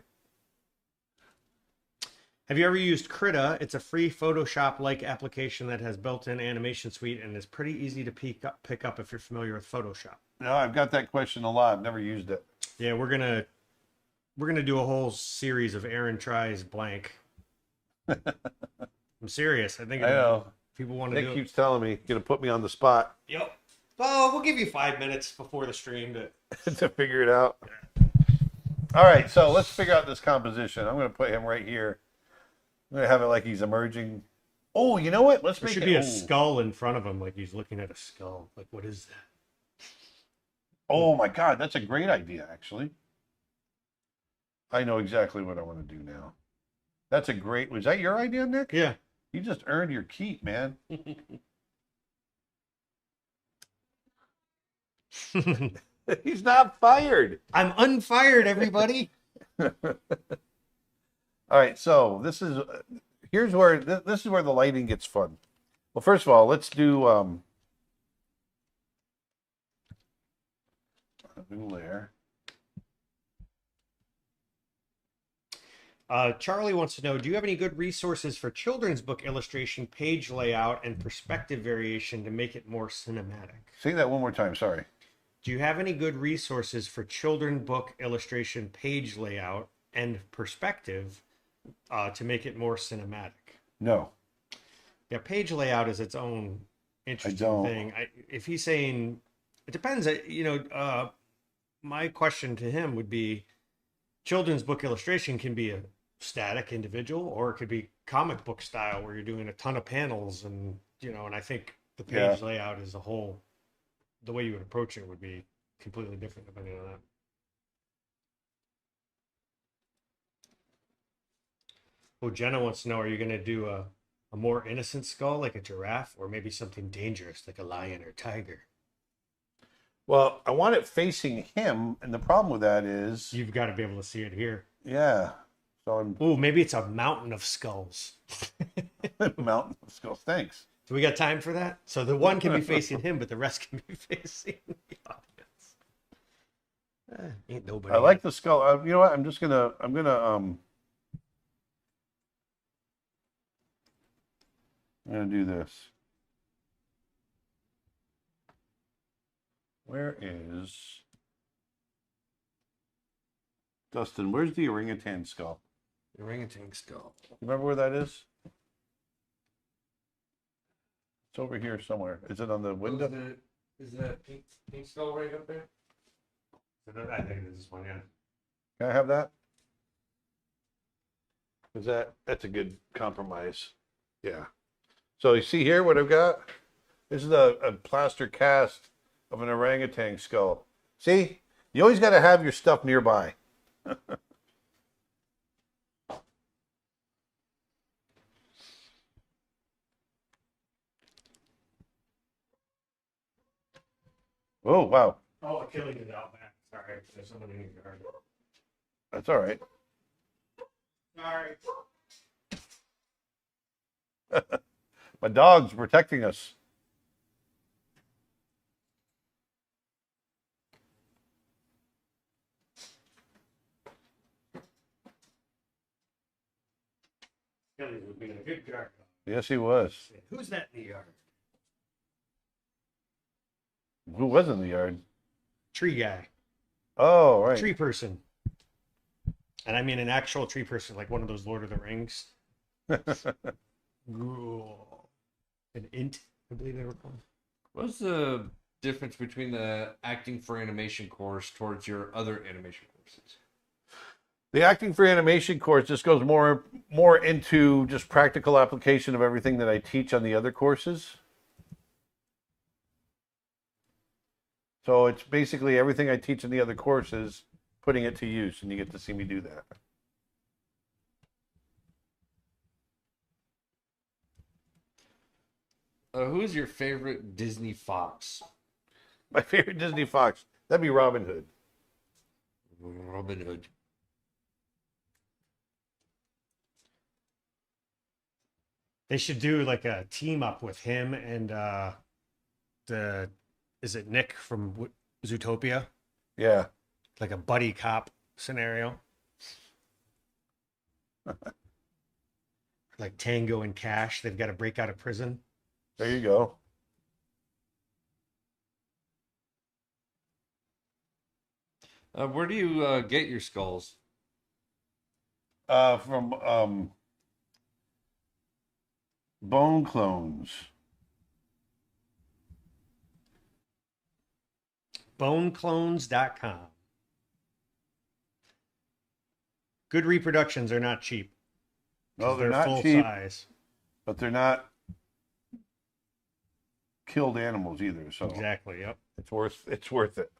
Have you ever used Krita? It's a free Photoshop-like application that has built-in animation suite and is pretty easy to pick up if you're familiar with Photoshop. No, I've got that question a lot. I've never used it. Yeah, we're gonna do a whole series of Aaron tries blank. I'm serious. I think I know. people want to Nick do keeps telling me, gonna put me on the spot it. Yep. Oh, we'll give you 5 minutes before the stream to. to figure it out. All right, so let's figure out this composition. I'm gonna put him right here. I'm gonna have it like he's emerging. Oh, you know what? Let's There make should it. be a Oh. skull in front of him, like he's looking at a skull. Like, what is that? Oh my God, that's a great idea, actually. I know exactly what I want to do now. That's a great. Was that your idea, Nick? Yeah. You just earned your keep, man. He's not fired. I'm unfired, everybody. All right, so here's where this is where the lighting gets fun. Well, first of all, let's do layer. Charlie wants to know, do you have any good resources for children's book illustration, page layout, and perspective variation to make it more cinematic? Say that one more time. Sorry. Do you have any good resources for children book illustration, page layout, and perspective to make it more cinematic? No. Yeah, page layout is its own interesting don't. thing. If he's saying, it depends. My question to him would be, children's book illustration can be a static individual, or it could be comic book style where you're doing a ton of panels, and and I think the page layout as a whole, the way you would approach it would be completely different depending on that. Well, Jenna wants to know, are you going to do a more innocent skull like a giraffe, or maybe something dangerous like a lion or tiger? Well, I want it facing him, and the problem with that is, You've got to be able to see it here. yeah. So I'm Ooh, maybe it's a mountain of skulls. mountain of skulls. Thanks. Do we got time for that? So the one can be facing him, but the rest can be facing the audience. Ain't nobody. I like the skull. You know what? I'm gonna do this. Where is Dustin? Where's the orangutan skull? The orangutan skull. You remember where that is? It's over here somewhere. Is it on the window? Is that pink skull right up there? I think it is this one, yeah. Can I have that? Is that's a good compromise? Yeah. So you see here what I've got? This is a plaster cast of an orangutan skull. See? You always got to have your stuff nearby. Oh, wow. Oh, Achilles is out back. Sorry, there's someone in your yard. That's all right. Sorry. My dog's protecting us. Achilles would be in a good yard. Yes, he was. Who's that in the yard? Who was in the yard? Tree guy. Oh, right. Tree person. And I mean an actual tree person, like one of those Lord of the Rings. An int, I believe they were called. What's the difference between the acting for animation course towards your other animation courses? The acting for animation course just goes more into just practical application of everything that I teach on the other courses. So it's basically everything I teach in the other courses, putting it to use, and you get to see me do that. Who's your favorite Disney Fox? My favorite Disney Fox, that'd be Robin Hood. Robin Hood. They should do like a team up with him and the is it Nick from Zootopia? Yeah. Like a buddy cop scenario. Like Tango and Cash, they've got to break out of prison. There you go. Where do you get your skulls? From Bone Clones. Boneclones.com. Good reproductions are not cheap. No, they're not full cheap, size. but they're not killed animals either. So Exactly. Yep. it's worth it.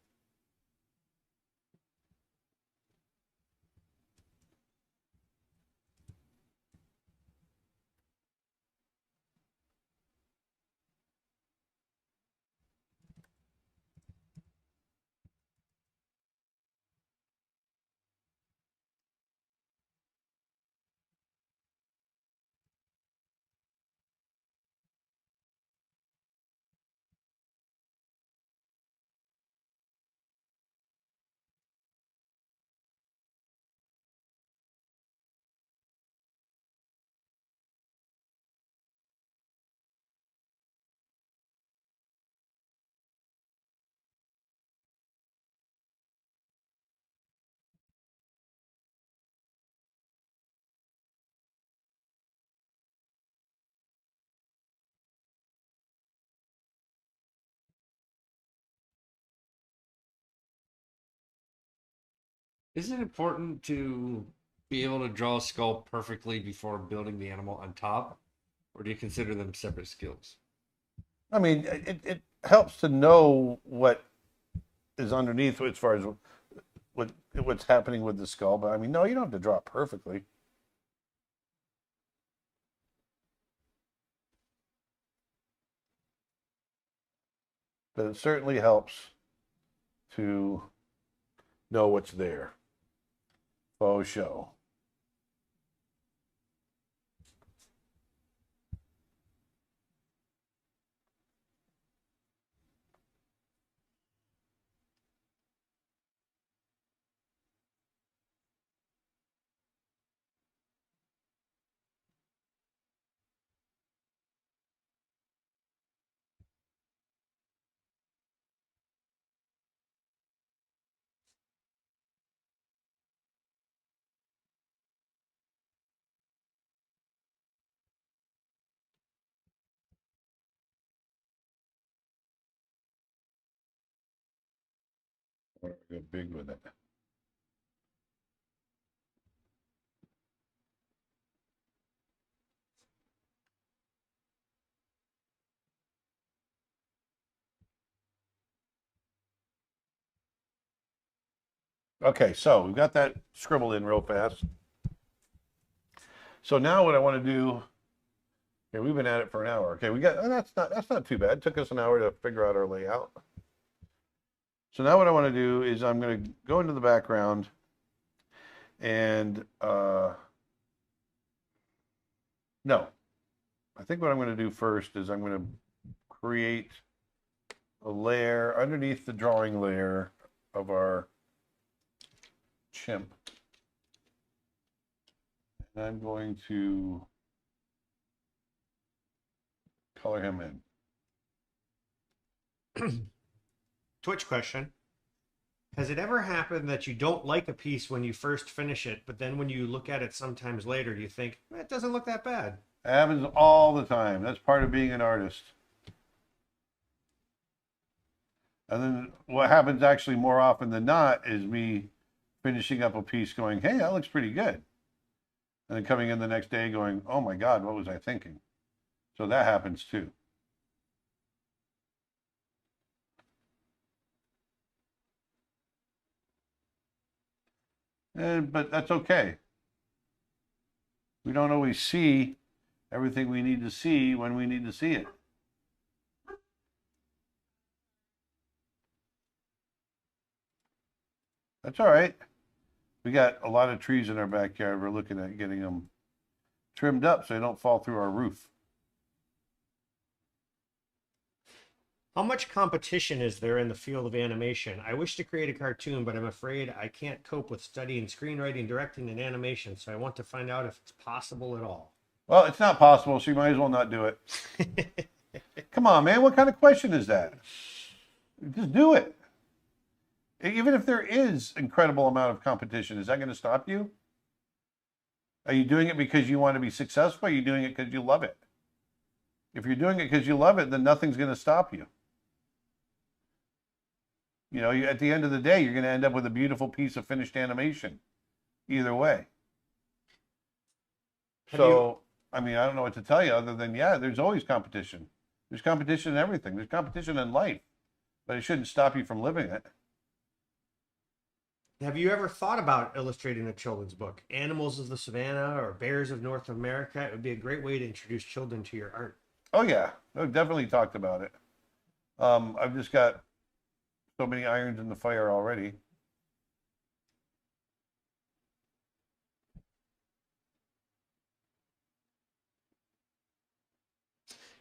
Is it important to be able to draw a skull perfectly before building the animal on top? Or do you consider them separate skills? I mean, it helps to know what is underneath as far as what's happening with the skull. But I mean, no, you don't have to draw it perfectly. But it certainly helps to know what's there. Faux show. Or go big with it. Okay, so we've got that scribbled in real fast. So now what I want to do, here we've been at it for an hour. Okay, we got that's not too bad. It took us an hour to figure out our layout. So now what I want to do is I'm going to go into the background and no, I think what I'm going to do first is I'm going to create a layer underneath the drawing layer of our chimp. And I'm going to color him in. Twitch question. Has it ever happened that you don't like a piece when you first finish it, but then when you look at it sometimes later, you think, it doesn't look that bad? It happens all the time. That's part of being an artist. And then what happens actually more often than not is me finishing up a piece going, hey, that looks pretty good. And then coming in the next day going, oh my God, what was I thinking? So that happens too. But that's okay. We don't always see everything we need to see when we need to see it. That's all right. We got a lot of trees in our backyard. We're looking at getting them trimmed up so they don't fall through our roof. How much competition is there in the field of animation? I wish to create a cartoon, but I'm afraid I can't cope with studying screenwriting, directing, and animation, so I want to find out if it's possible at all. Well, it's not possible, so you might as well not do it. Come on, man. What kind of question is that? Just do it. Even if there is incredible amount of competition, is that going to stop you? Are you doing it because you want to be successful? Or are you doing it because you love it? If you're doing it because you love it, then nothing's going to stop you. You know, at the end of the day, you're going to end up with a beautiful piece of finished animation. Either way. So, I mean, I don't know what to tell you other than, yeah, there's always competition. There's competition in everything. There's competition in life. But it shouldn't stop you from living it. Have you ever thought about illustrating a children's book? Animals of the Savannah or Bears of North America? It would be a great way to introduce children to your art. Oh, yeah. I've definitely talked about it. I've just got so many irons in the fire already.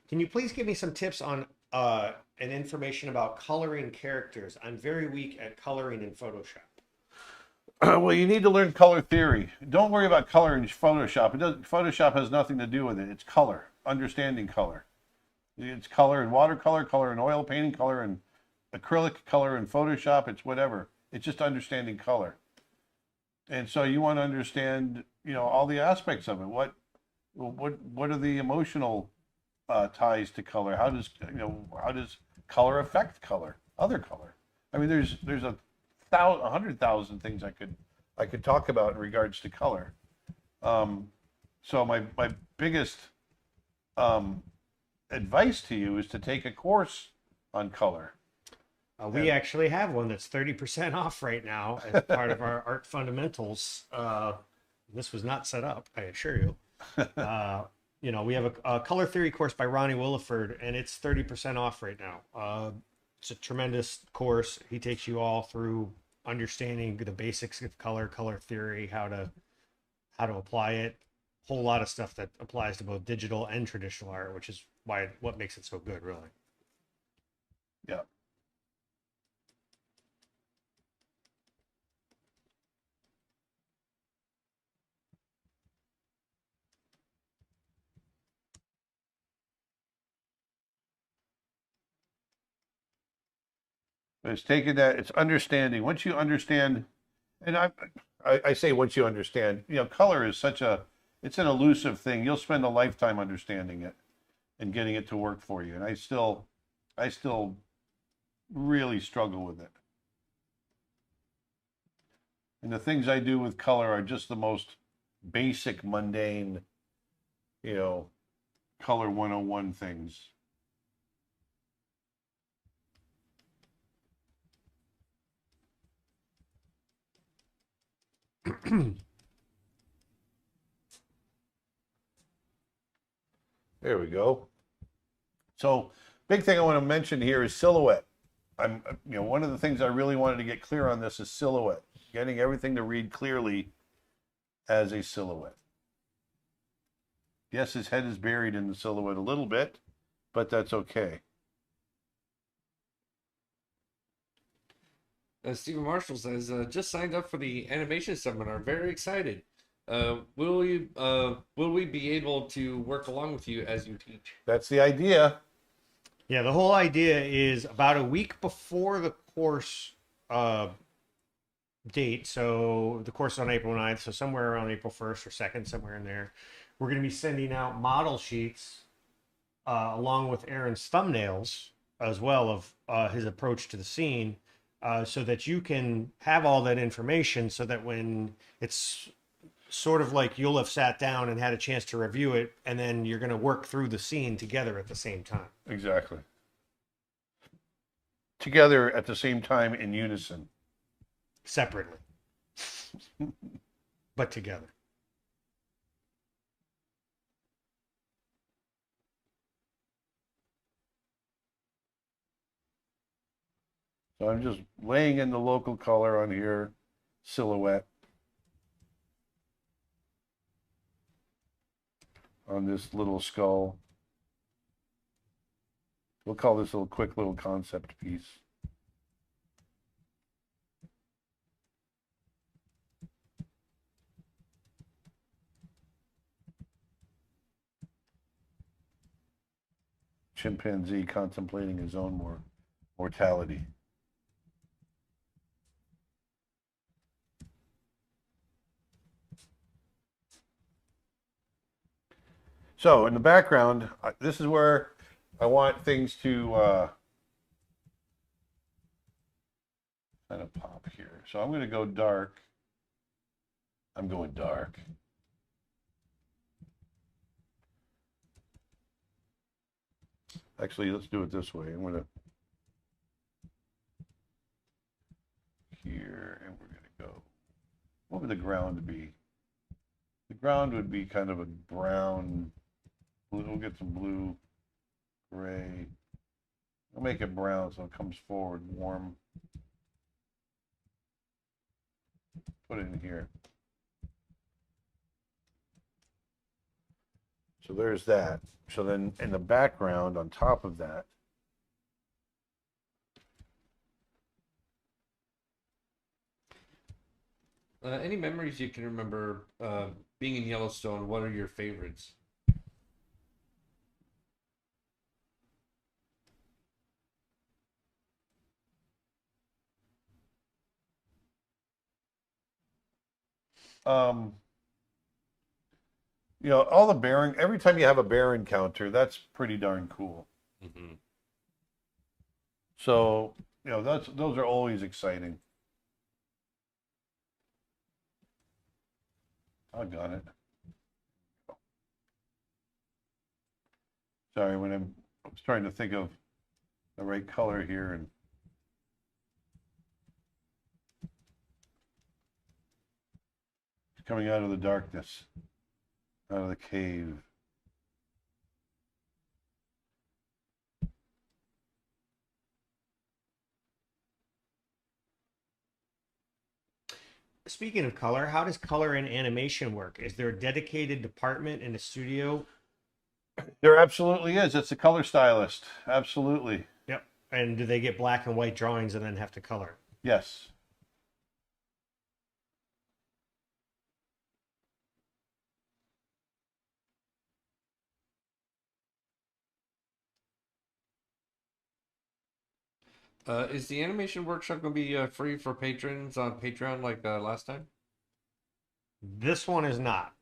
Can you please give me some tips on and information about coloring characters? I'm very weak at coloring in Photoshop. Well, you need to learn color theory. Don't worry about color in Photoshop. Photoshop has nothing to do with it. It's color, understanding color. It's color in watercolor, color in oil painting, color in acrylic, color in Photoshop. It's whatever. It's just understanding color. And so you want to understand, you know, all the aspects of it. What are the emotional ties to color? How does color affect color? Other color. I mean, there's 100,000 things I could talk about in regards to color. So my biggest advice to you is to take a course on color. We actually have one that's 30% off right now as part of our art fundamentals. This was not set up, I assure you. You know, we have a color theory course by Ronnie Williford, and it's 30% off right now. It's a tremendous course. He takes you all through understanding the basics of color theory, how to apply it, whole lot of stuff that applies to both digital and traditional art, which is what makes it so good, really. Yeah. But it's taking that, it's understanding. Once you understand, and I say once you understand, you know, color is it's an elusive thing. You'll spend a lifetime understanding it and getting it to work for you. And I still really struggle with it. And the things I do with color are just the most basic, mundane, you know, color 101 things. There we go. So, big thing I want to mention here is silhouette. One of the things I really wanted to get clear on this is silhouette. Getting everything to read clearly as a silhouette. Yes, his head is buried in the silhouette a little bit, but that's okay. Stephen Marshall says, just signed up for the animation seminar. Very excited. Will we be able to work along with you as you teach? That's the idea. Yeah, the whole idea is about a week before the course date. So the course is on April 9th, so somewhere around April 1st or 2nd, somewhere in there. We're going to be sending out model sheets along with Aaron's thumbnails as well of his approach to the scene. So that you can have all that information so that when it's sort of like you'll have sat down and had a chance to review it, and then you're going to work through the scene together at the same time. Exactly. Together at the same time in unison. Separately. but together. So I'm just laying in the local color on here, silhouette on this little skull. We'll call this a quick little concept piece. Chimpanzee contemplating his own mortality. So in the background, this is where I want things to kind of pop here. So I'm going to go dark. I'm going dark. Actually, let's do it this way. I'm going to here, and we're going to go. What would the ground be? The ground would be kind of a brown. We'll get some blue, gray. We'll make it brown so it comes forward warm. Put it in here. So there's that. So then in the background on top of that, any memories you can remember being in Yellowstone? What are your favorites? you know, all the bear, every time you have a bear encounter, that's pretty darn cool. Mm-hmm. So, you know, those are always exciting. I got it. Sorry, when I was trying to think of the right color here and coming out of the darkness, out of the cave. Speaking of color, how does color and animation work? Is there a dedicated department in the studio? There absolutely is. It's a color stylist. Absolutely. Yep. And do they get black and white drawings and then have to color? Yes. Is the animation workshop going to be free for patrons on Patreon like last time? This one is not.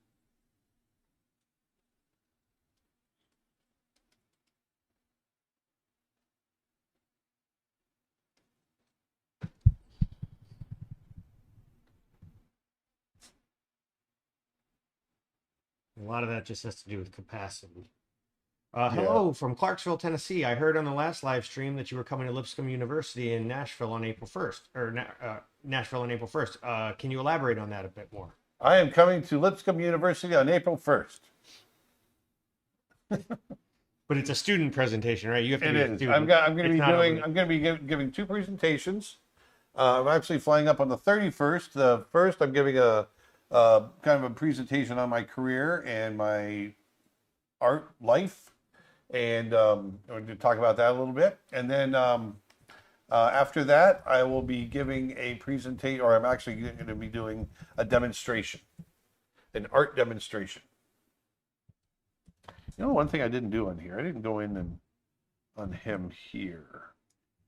A lot of that just has to do with capacity. Hello from Clarksville, Tennessee. I heard on the last live stream that you were coming to Lipscomb University in Nashville on April 1st, or Nashville on April 1st. Can you elaborate on that a bit more? I am coming to Lipscomb University on April 1st. But it's a student presentation, right? You have to It be a is. student. I'm going to It's be not doing. open- I'm going to be giving two presentations. I'm actually flying up on the 31st. The first, I'm giving a kind of a presentation on my career and my art life, and I'm going to talk about that a little bit. And then after that, I will be giving a presentation, or I'm actually going to be doing a demonstration, an art demonstration. You know, one thing I didn't do on here, I didn't go in and on him here.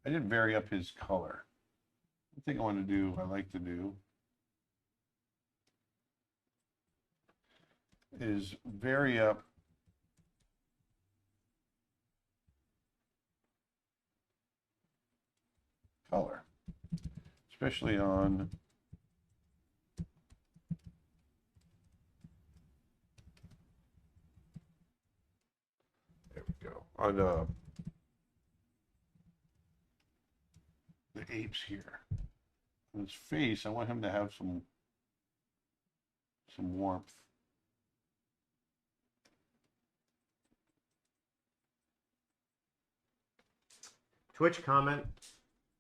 I didn't vary up his color. One thing I want to do, I like to do, is vary up color, especially on there we go on the apes here. On his face, I want him to have some some warmth. Twitch comment.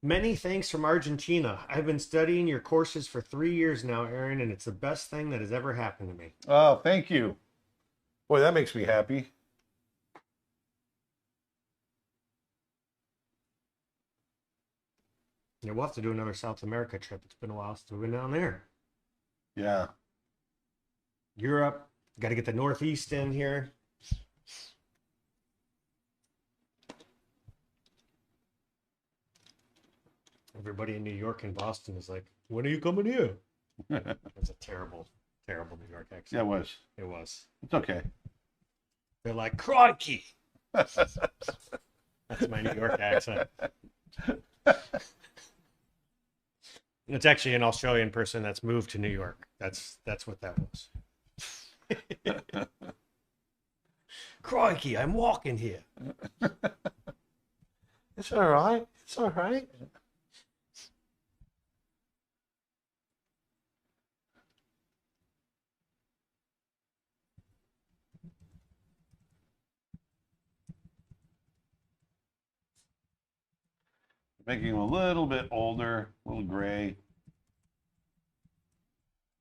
Many thanks from Argentina. I've been studying your courses for 3 years now, Aaron, and it's the best thing that has ever happened to me. Oh, thank you. Boy, that makes me happy. Yeah, we'll have to do another South America trip. It's been a while since we've been down there. Yeah. Europe. Got to get the Northeast in here. Everybody in New York and Boston is like, when are you coming here? That's a terrible, terrible New York accent. Yeah, it was. It was. It's okay. They're like, crikey. That's my New York accent. It's actually an Australian person that's moved to New York. That's what that was. Crikey, I'm walking here. It's all right. It's all right. Making him a little bit older, a little gray.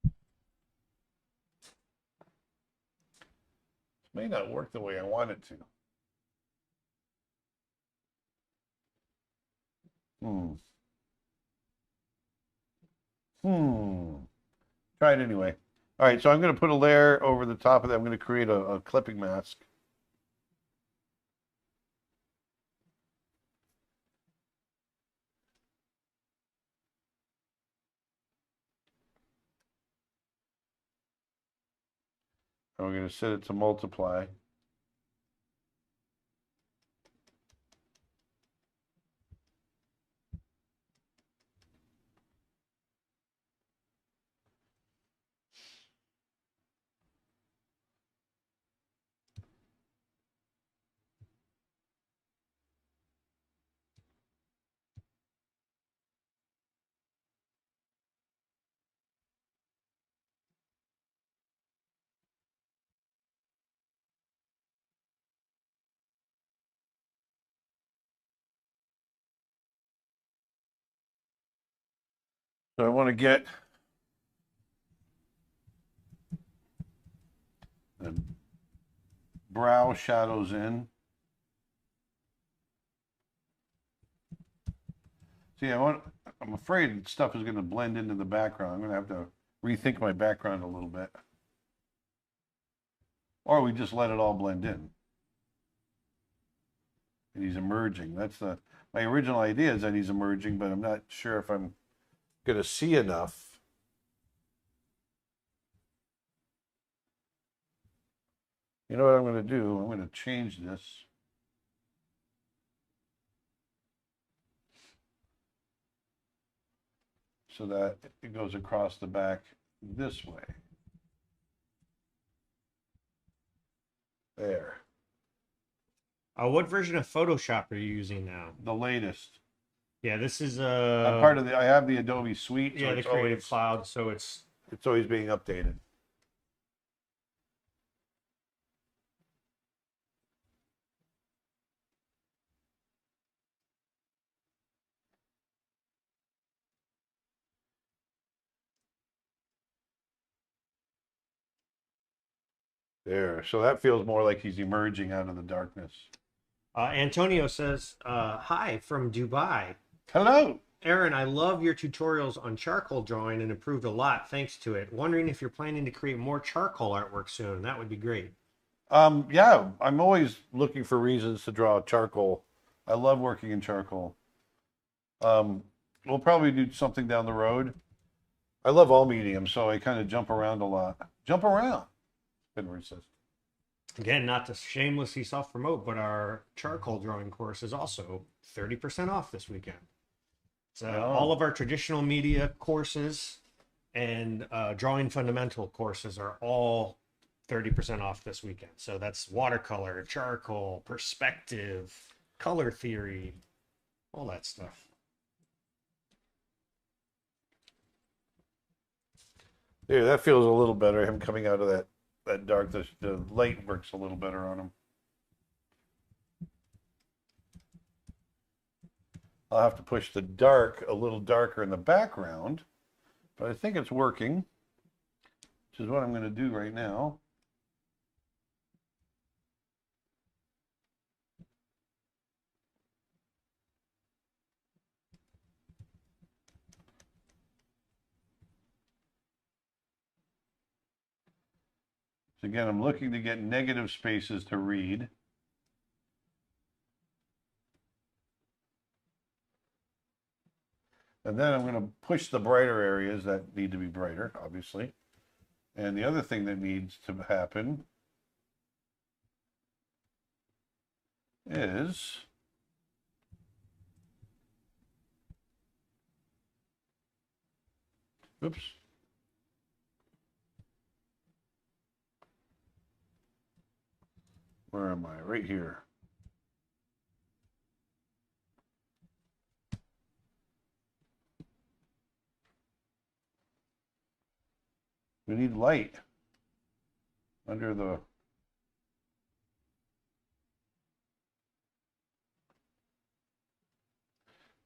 This may not work the way I want it to. Try it anyway. All right, so I'm going to put a layer over the top of that. I'm going to create a clipping mask. And we're going to set it to multiply. So I want to get the brow shadows in. See, I'm afraid stuff is going to blend into the background. I'm going to have to rethink my background a little bit. Or we just let it all blend in. And he's emerging. My original idea is that he's emerging, but I'm not sure if I'm going to see enough. You know what I'm going to do? I'm going to change this. So that it goes across the back this way. There. What version of Photoshop are you using now? The latest. Yeah, this is I'm part of I have the Adobe Suite. yeah, So the Creative Cloud, so it's always being updated. There. So that feels more like he's emerging out of the darkness. Antonio says, hi from Dubai. Hello. Aaron, I love your tutorials on charcoal drawing and improved a lot thanks to it. Wondering if you're planning to create more charcoal artwork soon. That would be great. Yeah, I'm always looking for reasons to draw charcoal. I love working in charcoal. We'll probably do something down the road. I love all mediums, so I kind of jump around a lot. Jump around. Been resist. Again, not to shamelessly self-promote, but our charcoal drawing course is also 30% off this weekend. So all of our traditional media courses and drawing fundamental courses are all 30% off this weekend. So that's watercolor, charcoal, perspective, color theory, all that stuff. There, that feels a little better. Him coming out of that dark, the light works a little better on him. I'll have to push the dark a little darker in the background, but I think it's working, which is what I'm going to do right now. So again, I'm looking to get negative spaces to read. And then I'm going to push the brighter areas that need to be brighter, obviously. And the other thing that needs to happen is oops. Where am I? Right here. We need light under the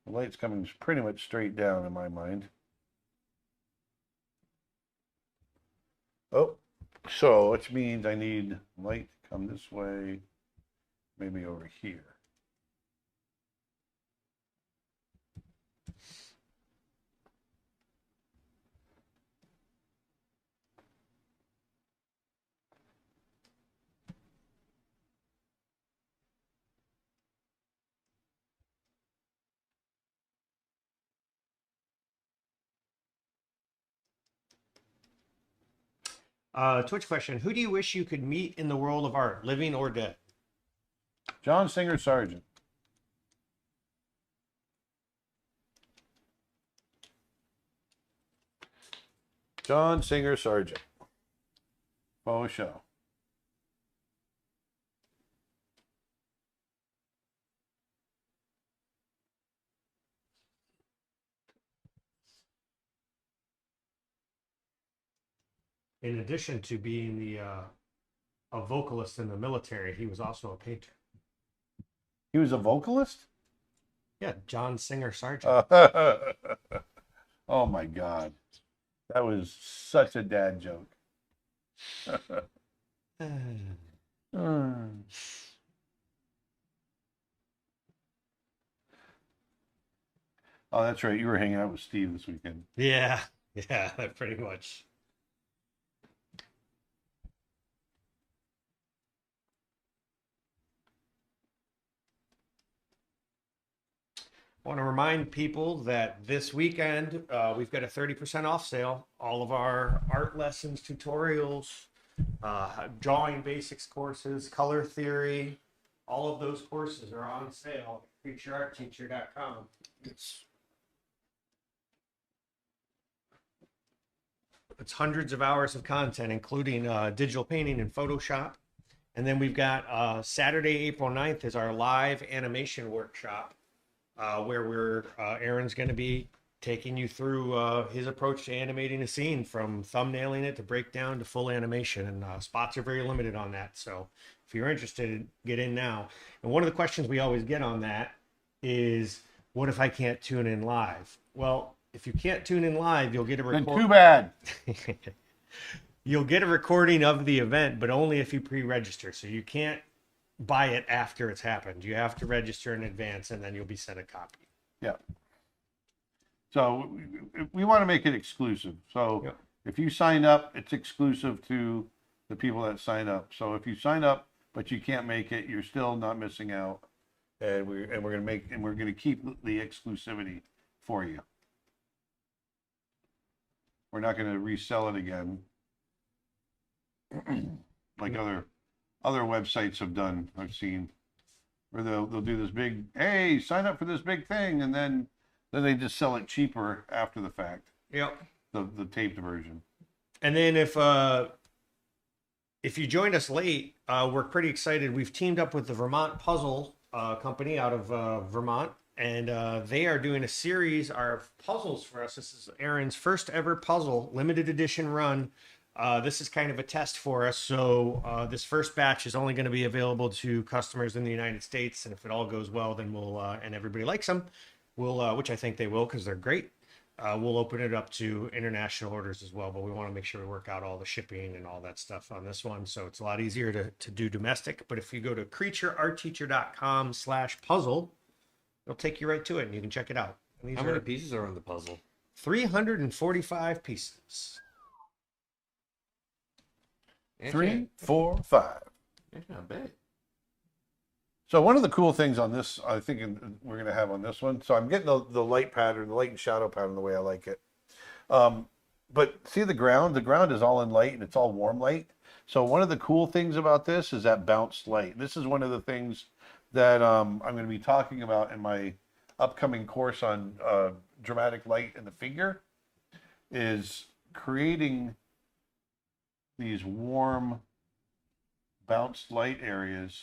light's coming pretty much straight down in my mind. Oh, so which means I need light to come this way, maybe over here. Twitch question: who do you wish you could meet in the world of art, living or dead? John Singer Sargent. John Singer Sargent. Faux show. In addition to being a vocalist in the military, he was also a painter. He was a vocalist? Yeah, John Singer Sargent. Oh my God. That was such a dad joke. Mm. Oh, that's right. You were hanging out with Steve this weekend. Yeah, pretty much. I want to remind people that this weekend we've got a 30% off sale. All of our art lessons, tutorials, drawing basics courses, color theory, all of those courses are on sale at futureartteacher.com. It's hundreds of hours of content, including digital painting and Photoshop. And then we've got Saturday, April 9th is our live animation workshop. Where Aaron's going to be taking you through his approach to animating a scene, from thumbnailing it to breakdown to full animation. And spots are very limited on that. So if you're interested, get in now. And one of the questions we always get on that is, what if I can't tune in live? Well, if you can't tune in live, you'll get a Then too bad. You'll get a recording of the event, but only if you pre-register. So you can't buy it after it's happened. You have to register in advance, and then you'll be sent a copy. Yeah. So we want to make it exclusive. So Yep. if you sign up, it's exclusive to the people that sign up. So if you sign up but you can't make it, you're still not missing out. And we're gonna keep the exclusivity for you. We're not gonna resell it again like other websites have done. I've seen where they'll do this big, hey, sign up for this big thing, and then they just sell it cheaper after the fact. Yep. The taped version. And then if you joined us late, we're pretty excited. We've teamed up with the Vermont Puzzle Company out of Vermont, and they are doing a series of puzzles for us. This is Aaron's first ever puzzle, limited edition run. This is kind of a test for us. So this first batch is only going to be available to customers in the United States, and if it all goes well, then we'll and everybody likes them, we'll which I think they will because they're great. We'll open it up to international orders as well, but we want to make sure we work out all the shipping and all that stuff on this one. So it's a lot easier to do domestic. But if you go to creatureartteacher.com/puzzle, it'll take you right to it and you can check it out. And these How are many pieces are on the puzzle? 345 pieces. Yeah, 3, 4, 5. Yeah, I bet. So one of the cool things on this, I think we're going to have on this one. So I'm getting the light pattern, the light and shadow pattern, the way I like it. But see the ground? The ground is all in light and it's all warm light. So one of the cool things about this is that bounced light. This is one of the things that I'm going to be talking about in my upcoming course on dramatic light in the figure, is creating these warm bounced light areas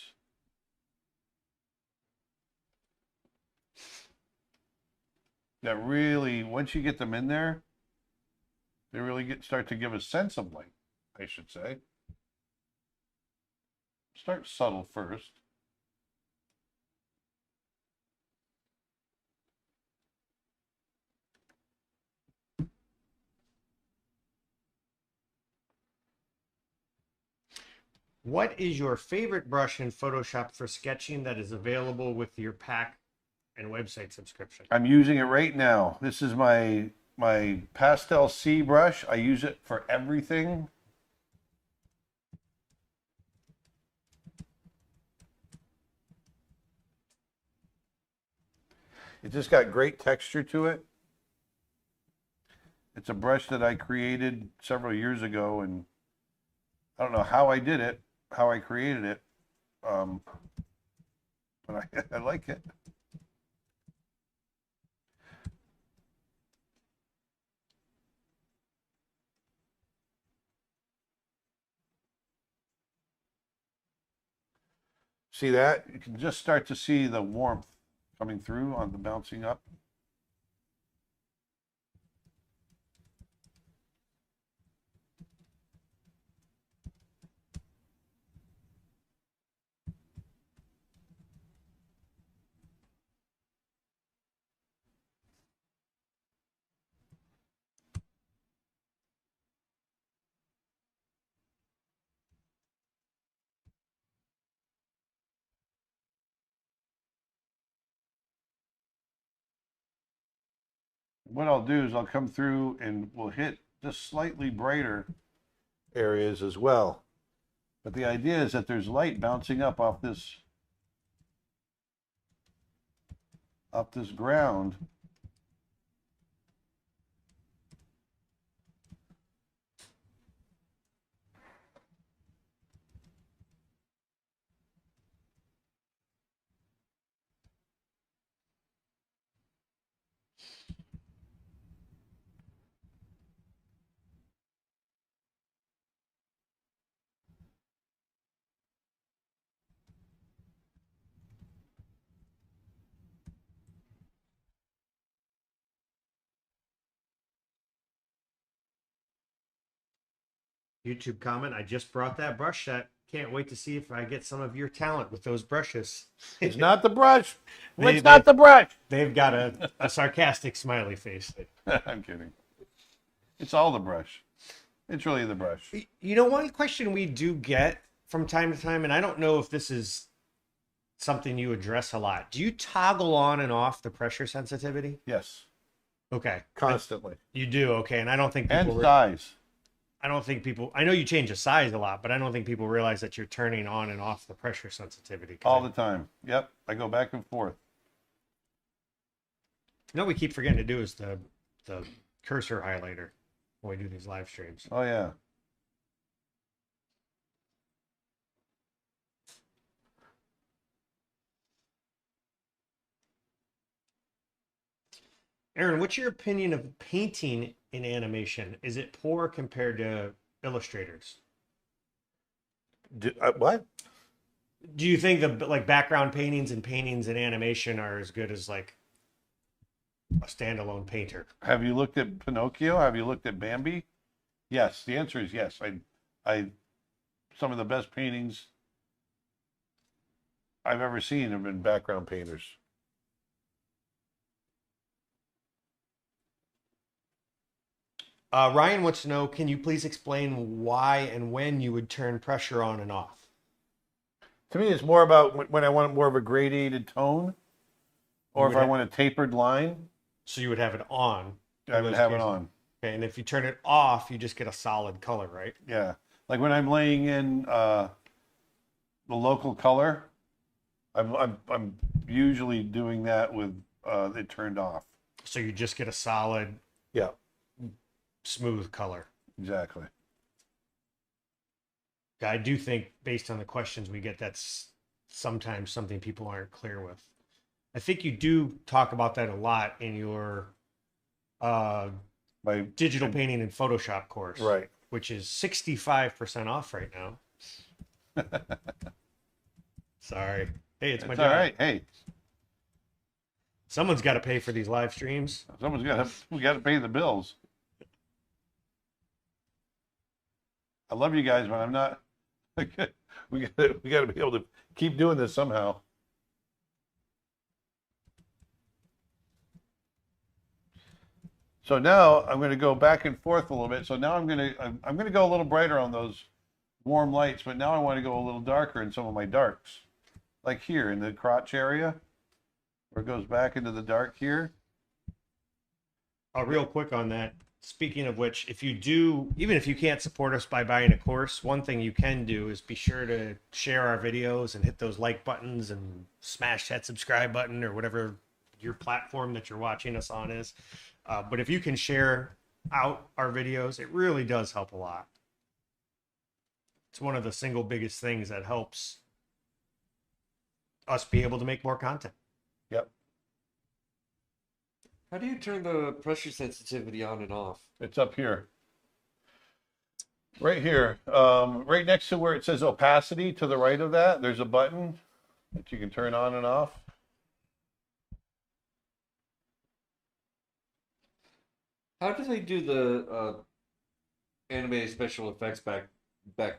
that really, once you get them in there, they really start to give a sense of light, I should say. Start subtle first. What is your favorite brush in Photoshop for sketching that is available with your pack and website subscription? I'm using it right now. This is my Pastel C brush. I use it for everything. It just got great texture to it. It's a brush that I created several years ago, and I don't know how I did it, how I created it, but I like it. See that? You can just start to see the warmth coming through on the bouncing up. What I'll do is I'll come through and we'll hit just slightly brighter areas as well. But the idea is that there's light bouncing up off this ground. YouTube comment, I just brought that brush set. Can't wait to see if I get some of your talent with those brushes. It's not the brush. They- It's not the brush. They've got a sarcastic smiley face. I'm kidding. It's all the brush. It's really the brush. You know, one question we do get from time to time, and I don't know if this is something you address a lot. Do you toggle on and off the pressure sensitivity? Yes, Okay. constantly. You do, okay. And I don't think And people size. I know you change the size a lot, but I don't think people realize that you're turning on and off the pressure sensitivity. All the time. Yep. I go back and forth. You know what we keep forgetting to do is the cursor highlighter when we do these live streams. Oh, yeah. Aaron, what's your opinion of painting in animation? Is it poor compared to illustrators? What? Do you think the like background paintings and paintings in animation are as good as like a standalone painter. Have you looked at Pinocchio? Have you looked at Bambi? Yes. The answer is yes. Some of the best paintings I've ever seen have been background painters. Ryan wants to know, can you please explain why and when you would turn pressure on and off? To me, it's more about when I want more of a gradated tone, or if I want a tapered line, So you would have it on. I would have it on. Okay, and if you turn it off, you just get a solid color, right? Yeah, like when I'm laying in the local color, I'm usually doing that with it turned off. So you just get a solid, Yeah, smooth color. exactly. I do think, based on the questions we get, that's sometimes something people aren't clear with. I think you do talk about that a lot in your My digital painting and Photoshop course, right. which is 65% off right now. Sorry. Hey, it's my It's job. all right. Hey, Someone's got to pay for these live streams. we got to pay the bills. I love you guys, but I'm not. We got to be able to keep doing this somehow. So now I'm going to go back and forth a little bit. So now I'm going to go a little brighter on those warm lights, but now I want to go a little darker in some of my darks, like here in the crotch area, where it goes back into the dark here. Real quick on that. Speaking of which, if you do, even if you can't support us by buying a course, one thing you can do is be sure to share our videos and hit those like buttons and smash that subscribe button or whatever your platform that you're watching us on is. But if you can share out our videos, it really does help a lot. It's one of the single biggest things that helps us be able to make more content. Yep. How do you turn the pressure sensitivity on and off? It's up here. Right here. Right next to where it says opacity, to the right of that, there's a button that you can turn on and off. How did they do the animated special effects back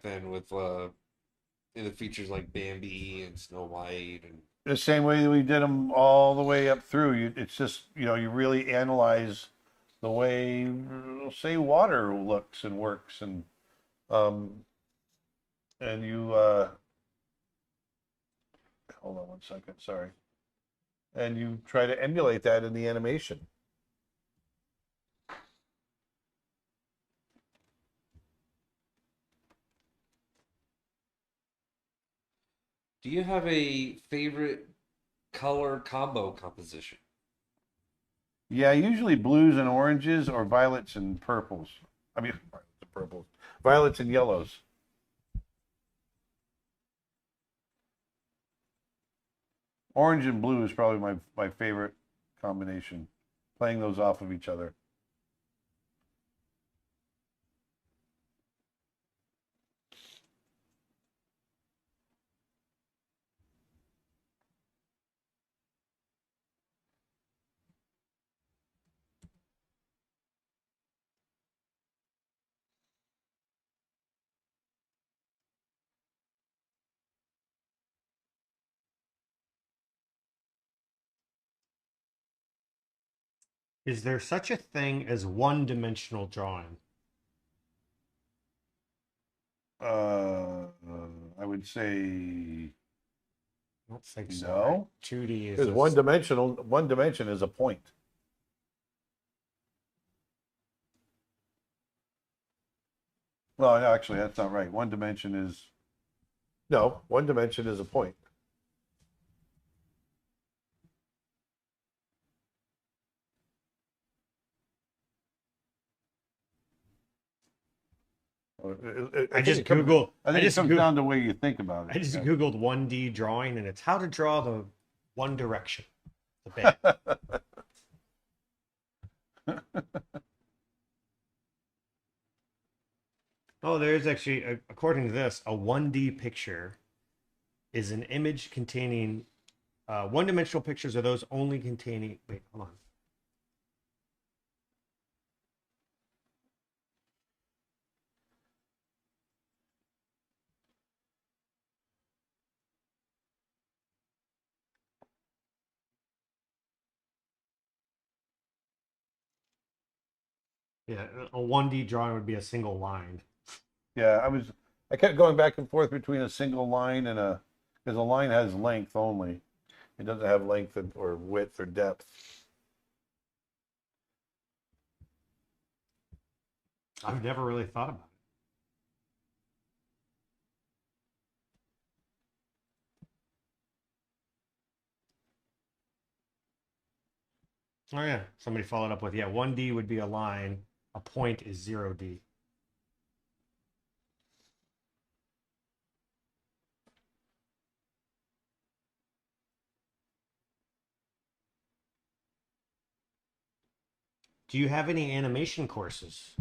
then with in the features like Bambi and Snow White and The same way that we did them all the way up through. It's just, you really analyze the way, say, water looks and works, and you hold on one second, sorry, and you try to emulate that in the animation. Do you have a favorite color combo composition? Yeah, usually blues and oranges, or violets and purples. I mean, violets and yellows. Orange and blue is probably my favorite combination, playing those off of each other. Is there such a thing as one-dimensional drawing? I would say I don't think so. no. 2D is Because one dimension is a point. Well, no, actually, that's not right. One dimension is a point. I just Googled. I think it comes down to the way you think about it. I just Googled 1D drawing, and it's how to draw the One Direction. The band. Oh, there's actually, according to this, a 1D picture is an image containing one-dimensional pictures are those only containing. Wait, hold on. Yeah, a 1D drawing would be a single line. Yeah, I kept going back and forth between a single line and because a line has length only. It doesn't have length or width or depth. I've never really thought about it. Oh yeah, somebody followed up with, yeah, 1D would be a line, a point is 0D. Do you have any animation courses?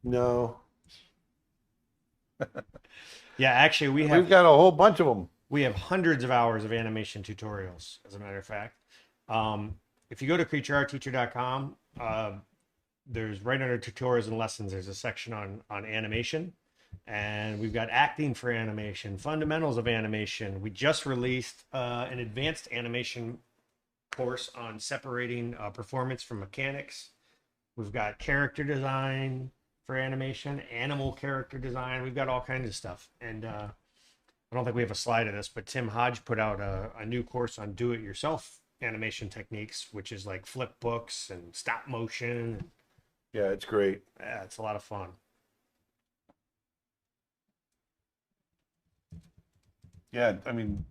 No, Yeah, actually, we've got a whole bunch of them. we have hundreds of hours of animation tutorials, as a matter of fact. If you go to creatureartteacher.com, there's right under tutorials and lessons, there's a section on animation. And we've got acting for animation, fundamentals of animation. We just released an advanced animation course on separating performance from mechanics. We've got character design for animation, animal character design. We've got all kinds of stuff. And I don't think we have a slide of this, but Tim Hodge put out a new course on do-it-yourself animation techniques, which is like flip books and stop motion. Yeah, it's great. Yeah, it's a lot of fun. Yeah, I mean,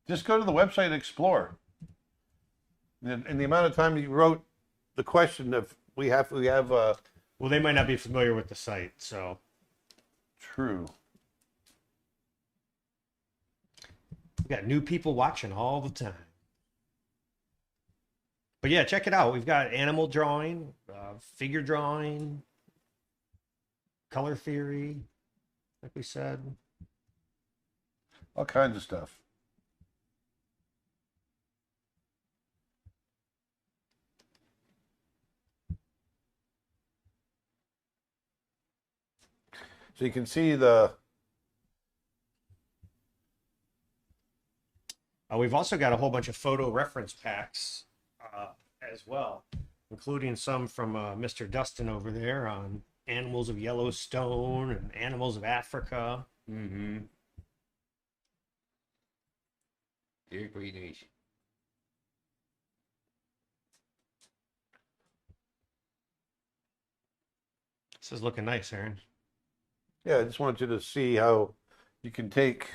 just go to the website and explore. And the amount of time you wrote the question of we have Well, they might not be familiar with the site, so true. we got new people watching all the time. But yeah, check it out. We've got animal drawing, figure drawing, color theory, like we said. All kinds of stuff. So you can see We've also got a whole bunch of photo reference packs as well, including some from Mr. Dustin over there on animals of Yellowstone and animals of Africa. Mm-hmm. Very pretty nice. This is looking nice, Aaron. yeah, I just wanted you to see how you can take.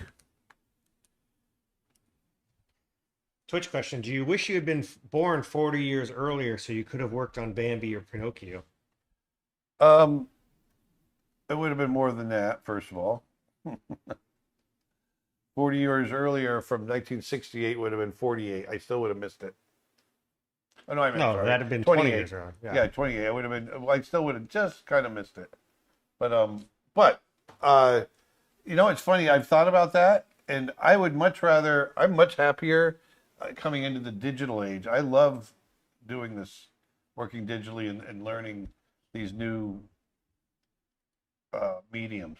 Twitch question: do you wish you had been born 40 years earlier so you could have worked on Bambi or Pinocchio? It would have been more than that, first of all. 40 years earlier from 1968 would have been 48. I still would have missed it. Oh, no, I meant, No, sorry. that'd have been 20 years earlier. Yeah, 28. I would have been, I still would have just kind of missed it. But, it's funny. I've thought about that, and I'm much happier coming into the digital age. I love doing this, working digitally and learning these new mediums.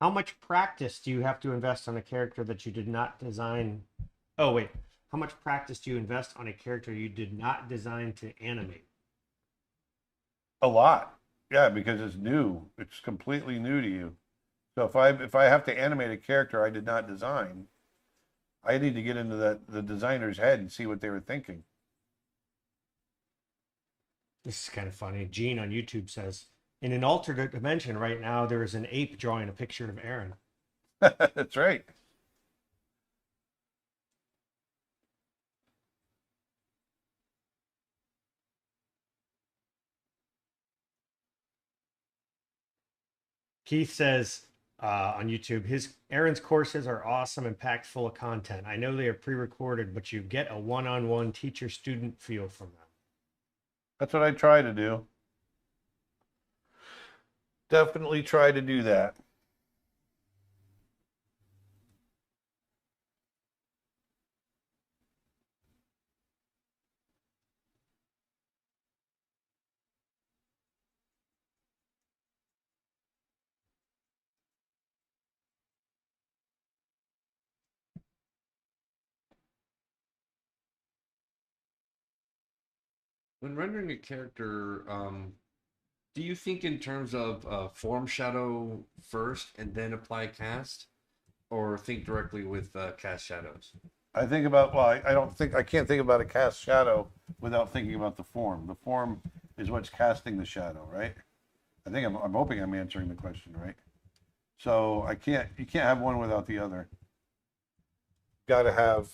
How much practice do you have to invest on a character that you did not design? Oh, wait. How much practice do you invest on a character you did not design to animate? A lot. Yeah, because it's new. It's completely new to you. So if I have to animate a character I did not design, I need to get into the designer's head and see what they were thinking. This is kind of funny. Gene on YouTube says, in an alternate dimension right now, there is an ape drawing a picture of Aaron. That's right. Keith says on YouTube, Aaron's courses are awesome and packed full of content. I know they are pre-recorded, but you get a one-on-one teacher-student feel from them. That's what I try to do. Definitely try to do that. When rendering a character, do you think in terms of form shadow first and then apply cast, or think directly with cast shadows? I think about, well, I don't think, I can't think about a cast shadow without thinking about the form. The form is what's casting the shadow, right? I'm hoping I'm answering the question, right? So you can't have one without the other. I've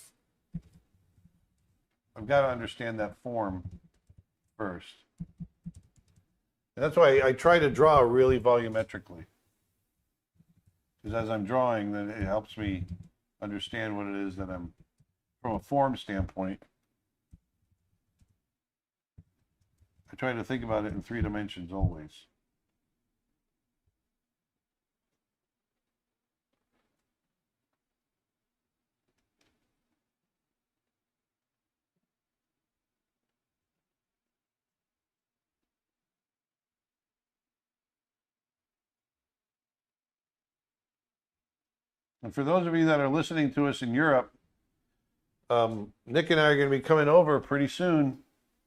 got to understand that form first. And that's why I try to draw really volumetrically. Because as I'm drawing, then it helps me understand what it is that I'm, from a form standpoint. I try to think about it in 3 dimensions always. And for those of you that are listening to us in Europe, Nick and I are going to be coming over pretty soon.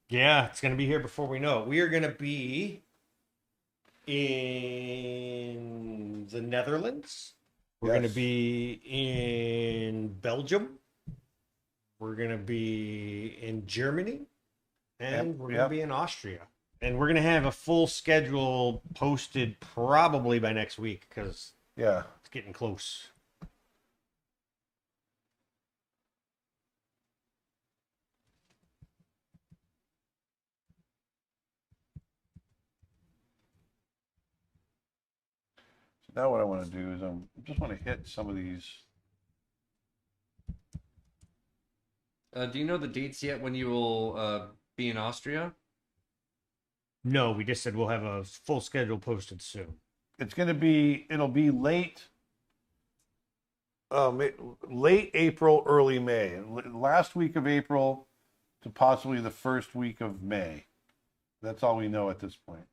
Yeah, it's going to be here before we know it. We are going to be in the Netherlands. We're going to Yes. be in Belgium. We're going to be in Germany. And Yep, we're going yep. to be in Austria. And we're going to have a full schedule posted probably by next week because Yeah. it's getting close. So now what I want to do is I just want to hit some of these. Do you know the dates yet when you will be in Austria? No, we just said we'll have a full schedule posted soon. It'll be late April, early May. Last week of April to possibly the first week of May. That's all we know at this point.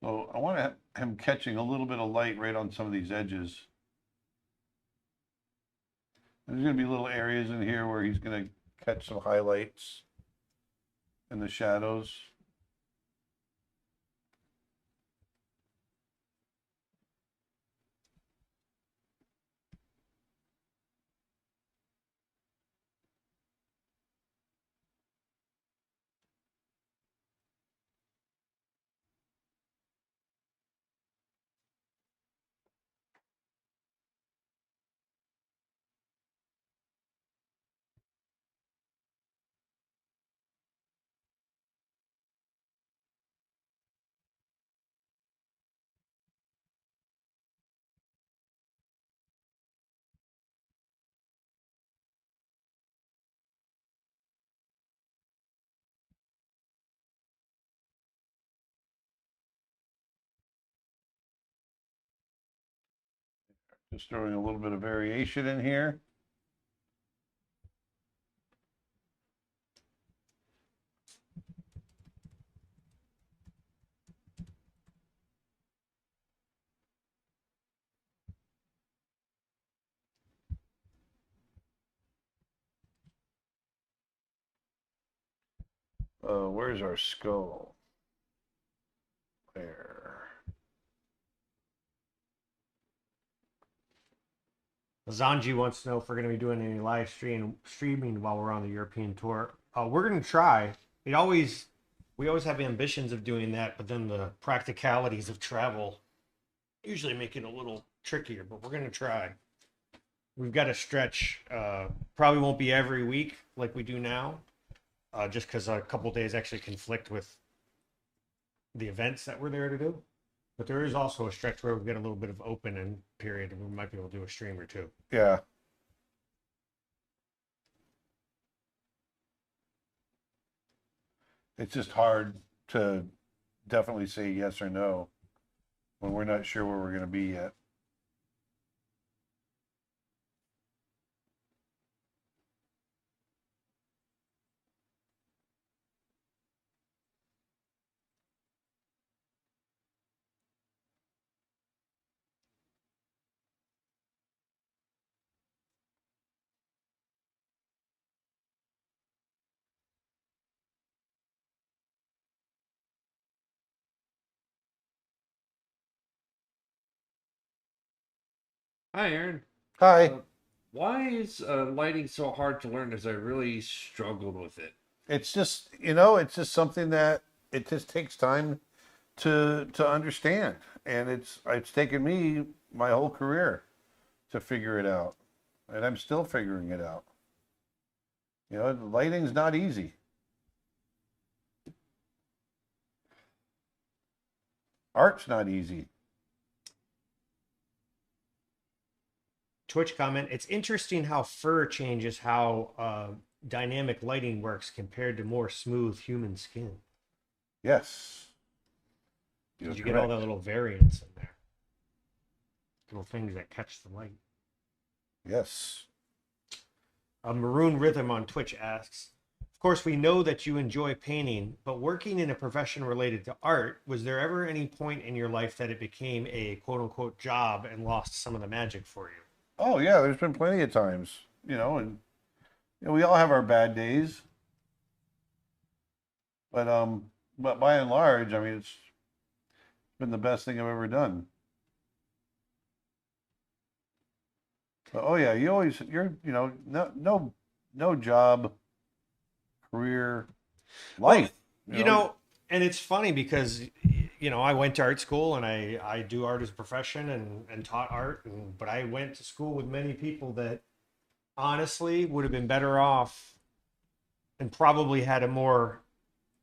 So I want to have him catching a little bit of light right on some of these edges. There's going to be little areas in here where he's going to catch some highlights in the shadows. Just throwing a little bit of variation in here. Where's our skull? There. Zanji wants to know if we're going to be doing any streaming while we're on the European tour. We're going to try. We always have ambitions of doing that, but then the practicalities of travel usually make it a little trickier. But we're going to try. We've got to stretch. Probably won't be every week like we do now, just because a couple days actually conflict with the events that we're there to do. But there is also a stretch where we've got a little bit of open and period, and we might be able to do a stream or two. Yeah. It's just hard to definitely say yes or no when we're not sure where we're going to be yet. Hi, Aaron. Hi. Why is lighting so hard to learn? As I really struggled with it. It's just, it's just something that it just takes time to understand. And it's taken me my whole career to figure it out. And I'm still figuring it out. Lighting's not easy. Art's not easy. Twitch comment. It's interesting how fur changes how dynamic lighting works compared to more smooth human skin. Yes. Did you get all that little variance in there? Little things that catch the light. Yes. Maroon Rhythm on Twitch asks, of course, we know that you enjoy painting, but working in a profession related to art, was there ever any point in your life that it became a quote unquote job and lost some of the magic for you? Oh yeah, there's been plenty of times, and we all have our bad days. But by and large, I mean it's been the best thing I've ever done. But, oh yeah, no job, career, life. And it's funny because I went to art school and I do art as a profession and taught art, but I went to school with many people that honestly would have been better off and probably had a more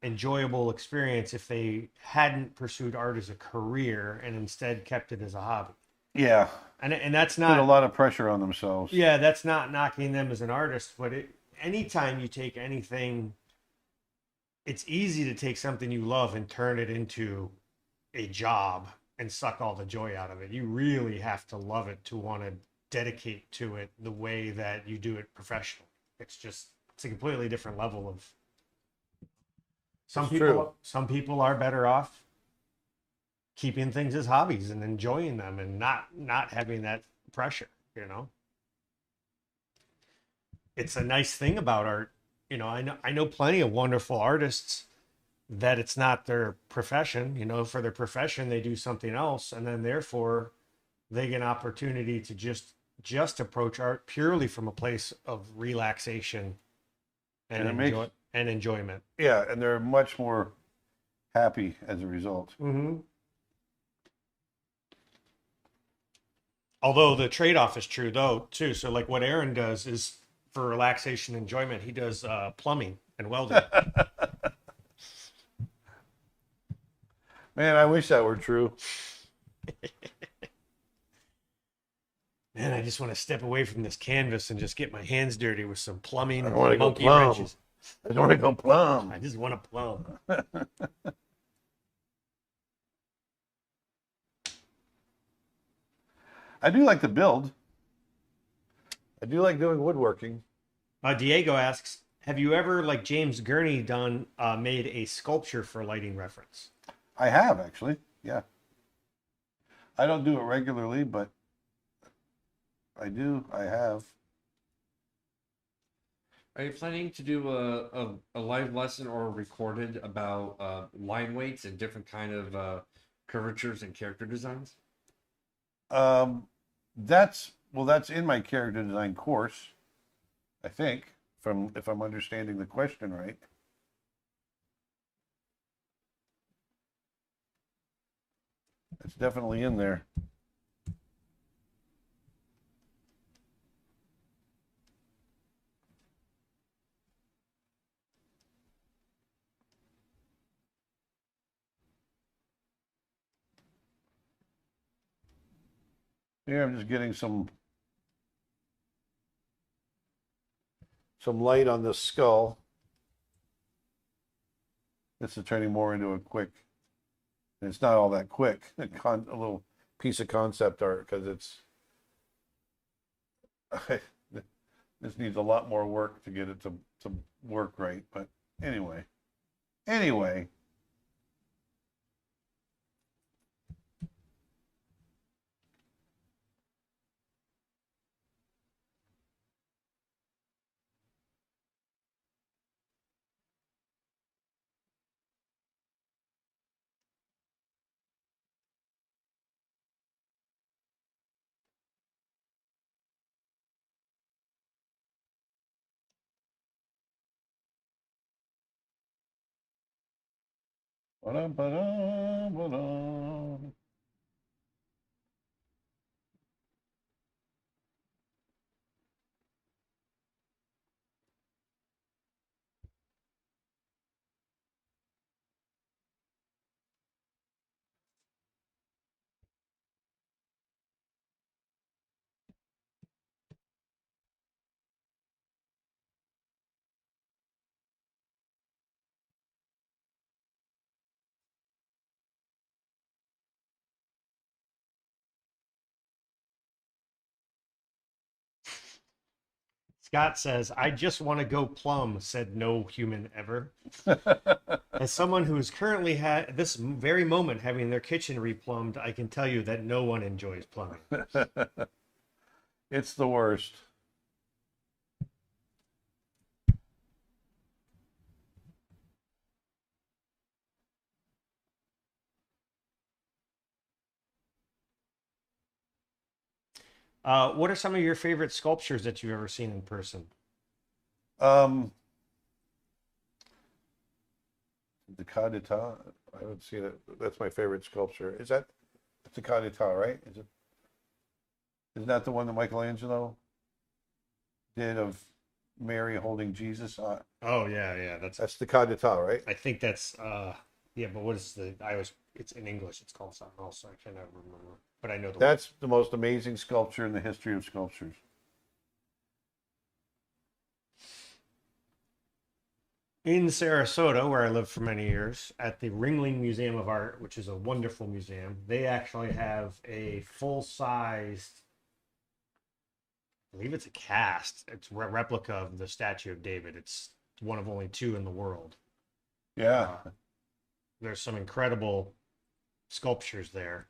enjoyable experience if they hadn't pursued art as a career and instead kept it as a hobby. Yeah. And that's Put not a lot of pressure on themselves. Yeah, that's not knocking them as an artist, but anytime you take anything, it's easy to take something you love and turn it into a job and suck all the joy out of it. You really have to love it to want to dedicate to it the way that you do it professionally. It's a completely different level of It's true. some people are better off keeping things as hobbies and enjoying them and not having that pressure. It's a nice thing about art. I know plenty of wonderful artists that it's not their profession. For their profession they do something else, and then therefore they get an opportunity to just approach art purely from a place of relaxation and enjoyment. Yeah, and they're much more happy as a result. Mm-hmm. Although the trade-off is true though too. So like what Aaron does is for relaxation enjoyment, he does plumbing and welding. Man, I wish that were true. Man, I just want to step away from this canvas and just get my hands dirty with some plumbing I and want to go monkey plumb. wrenches. I want to go plumb. I just want to plumb. I do like to build. I do like doing woodworking. Diego asks, have you ever, like James Gurney made a sculpture for lighting reference? I have actually. Yeah. I don't do it regularly, but I do. I have. Are you planning to do a live lesson or recorded about line weights and different kind of curvatures and character designs? That's in my character design course, I think, if I'm understanding the question right. It's definitely in there. Here I'm just getting some light on this skull. This is turning more into a quick, and it's not all that quick, a little piece of concept art because this needs a lot more work to get it to work right. But anyway. Ba-dum, ba-dum, ba-dum. Scott says, I just want to go plumb, said no human ever. As someone who is currently this very moment having their kitchen replumbed, I can tell you that no one enjoys plumbing. It's the worst. What are some of your favorite sculptures that you've ever seen in person? Um, the Cas d'Etat. I haven't seen it. That's my favorite sculpture. Is that it's the Cas d'Etat, right? Is it? Isn't that the one that Michelangelo did of Mary holding Jesus on? Oh yeah, That's the Cas d'Etat, right? I think that's yeah, but what is the it's in English, it's called something else, so I cannot remember. But I know the That's the most amazing sculpture in the history of sculptures. in Sarasota, where I lived for many years, at the Ringling Museum of Art, which is a wonderful museum, they actually have a full-sized, I believe it's a cast. It's a replica of the statue of David. It's one of only two in the world. Yeah. There's some incredible sculptures there.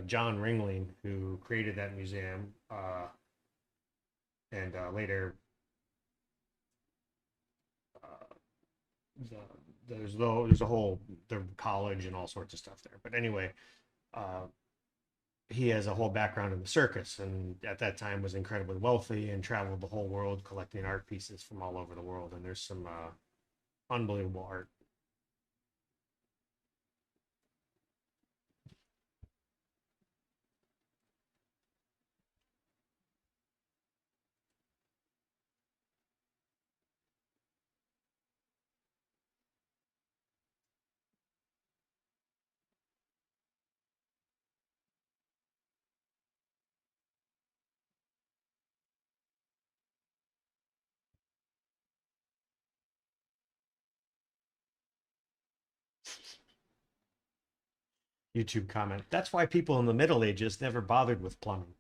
John Ringling, who created that museum, and later the, there's a whole the college and all sorts of stuff there. But anyway, he has a whole background in the circus, and at that time was incredibly wealthy and traveled the whole world collecting art pieces from all over the world. And there's some unbelievable art. YouTube comment. That's why people in the Middle Ages never bothered with plumbing.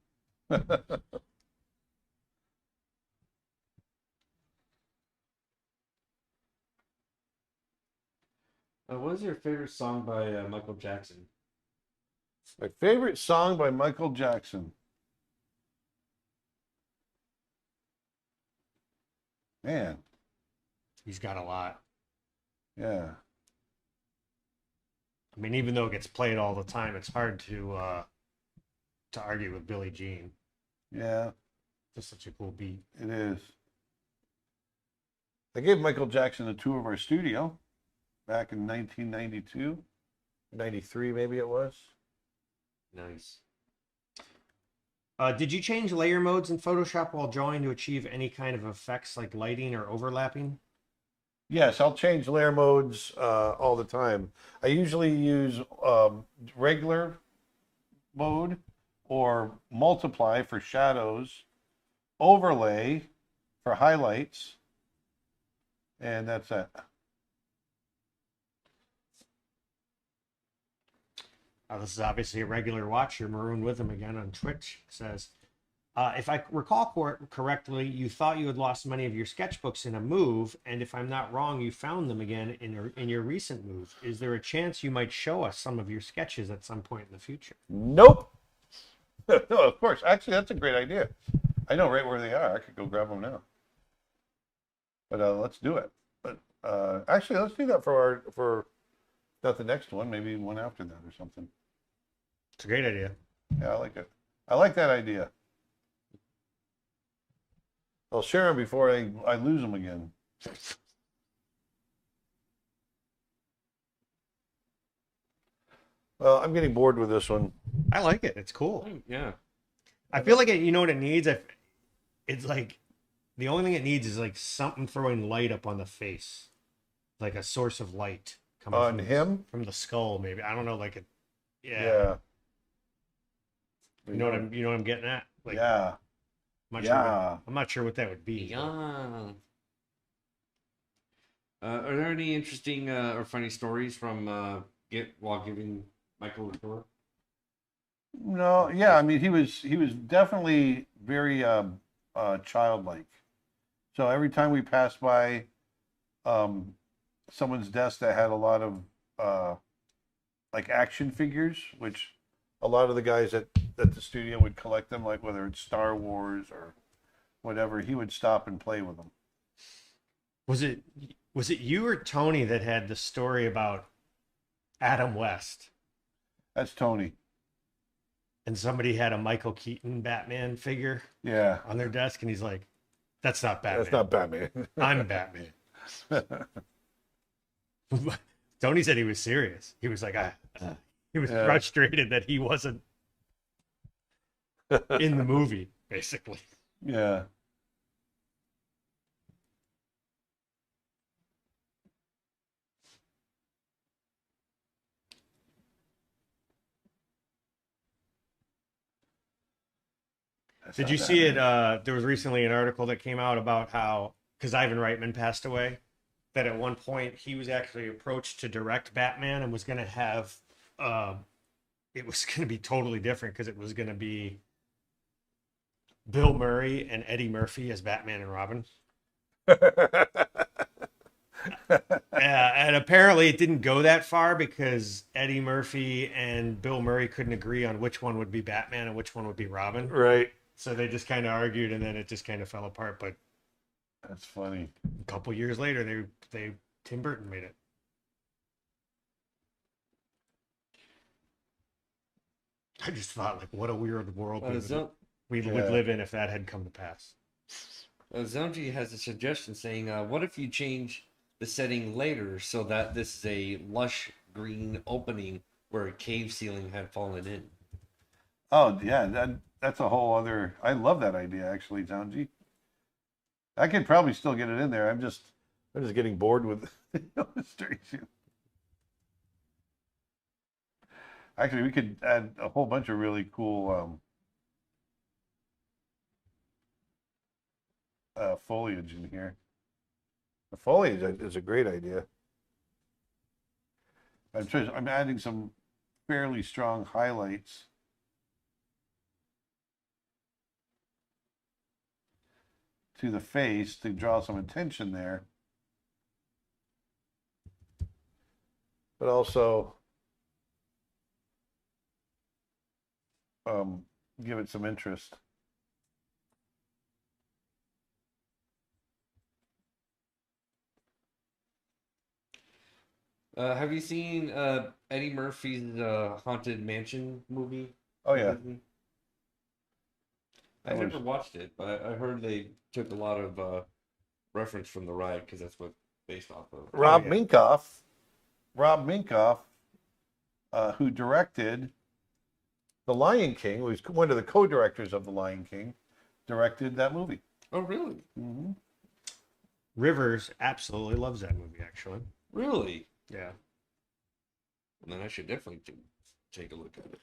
What is your favorite song by Michael Jackson? My favorite song by Michael Jackson. Man, He's got a lot. yeah. I mean, even though it gets played all the time, it's hard to argue with Billie Jean. Yeah, Just such a cool beat. it is. I gave Michael Jackson a tour of our studio back in 1992, 93 maybe it was. Nice. Did you change layer modes in Photoshop while drawing to achieve any kind of effects like lighting or overlapping? Yes, I'll change layer modes all the time. I usually use regular mode or multiply for shadows, overlay for highlights, and that's it. This is obviously a regular watcher. Maroon with him again on Twitch says, if I recall correctly, you thought you had lost many of your sketchbooks in a move, and if I'm not wrong, you found them again in your recent move. Is there a chance you might show us some of your sketches at some point in the future? Nope. No, of course. Actually, that's a great idea. I know right where they are. I could go grab them now. But let's do it. But actually, let's do that for not the next one, maybe one after that or something. It's a great idea. Yeah, I like it. I like that idea. I'll share them before I lose them again. Well, I'm getting bored with this one. I like it. It's cool. Yeah. I feel like you know what it needs. It's like the only thing it needs is like something throwing light up on the face, like a source of light coming On him? from the skull. Maybe I don't know. Like yeah. Yeah. You know what I'm getting at. Like Yeah. I'm not Yeah. sure I'm not sure what that would be. Yeah. Are there any interesting or funny stories from while giving Michael a tour? No, yeah, I mean he was definitely very childlike. So every time we passed by um someone's desk that had a lot of like action figures, which a lot of the guys at the studio would collect them, like whether it's Star Wars or whatever, he would stop and play with them. Was it you or Tony that had the story about Adam West That's Tony. and somebody had a Michael Keaton Batman figure Yeah. on their desk and he's like, "That's not Batman. That's not Batman. I'm Batman." Tony said he was serious. He was like, he was Yeah. frustrated that he wasn't in the movie, basically. Yeah. That's Did not you see it? Batman. There was recently an article that came out about how, because Ivan Reitman passed away, that at one point he was actually approached to direct Batman and was going to have, it was going to be totally different because it was going to be Bill Murray and Eddie Murphy as Batman and Robin. And apparently it didn't go that far because Eddie Murphy and Bill Murray couldn't agree on which one would be Batman and which one would be Robin. Right. So they just kind of argued, and then it just kind of fell apart. But That's funny. a couple years later, they Tim Burton made it. I just thought, like, what a weird world we would Yeah. live in if that had come to pass. Zonji has a suggestion saying, what if you change the setting later so that this is a lush green opening where a cave ceiling had fallen in? Oh yeah, that's a whole other. I love that idea actually, Townji. I could probably still get it in there. I'm just getting bored with the illustration. Actually, we could add a whole bunch of really cool foliage in here. The foliage is a great idea. I'm adding some fairly strong highlights to the face to draw some attention there. But also give it some interest. Have you seen Eddie Murphy's Haunted Mansion movie? Oh yeah. I never watched it, but I heard they took a lot of reference from the ride because that's what based off of. Rob yeah. Minkoff, who directed The Lion King, was one of the co-directors of The Lion King, directed that movie. Oh, really? Mm-hmm. Rivers absolutely loves that movie, actually. Really? Yeah. Well, then I should definitely take a look at it.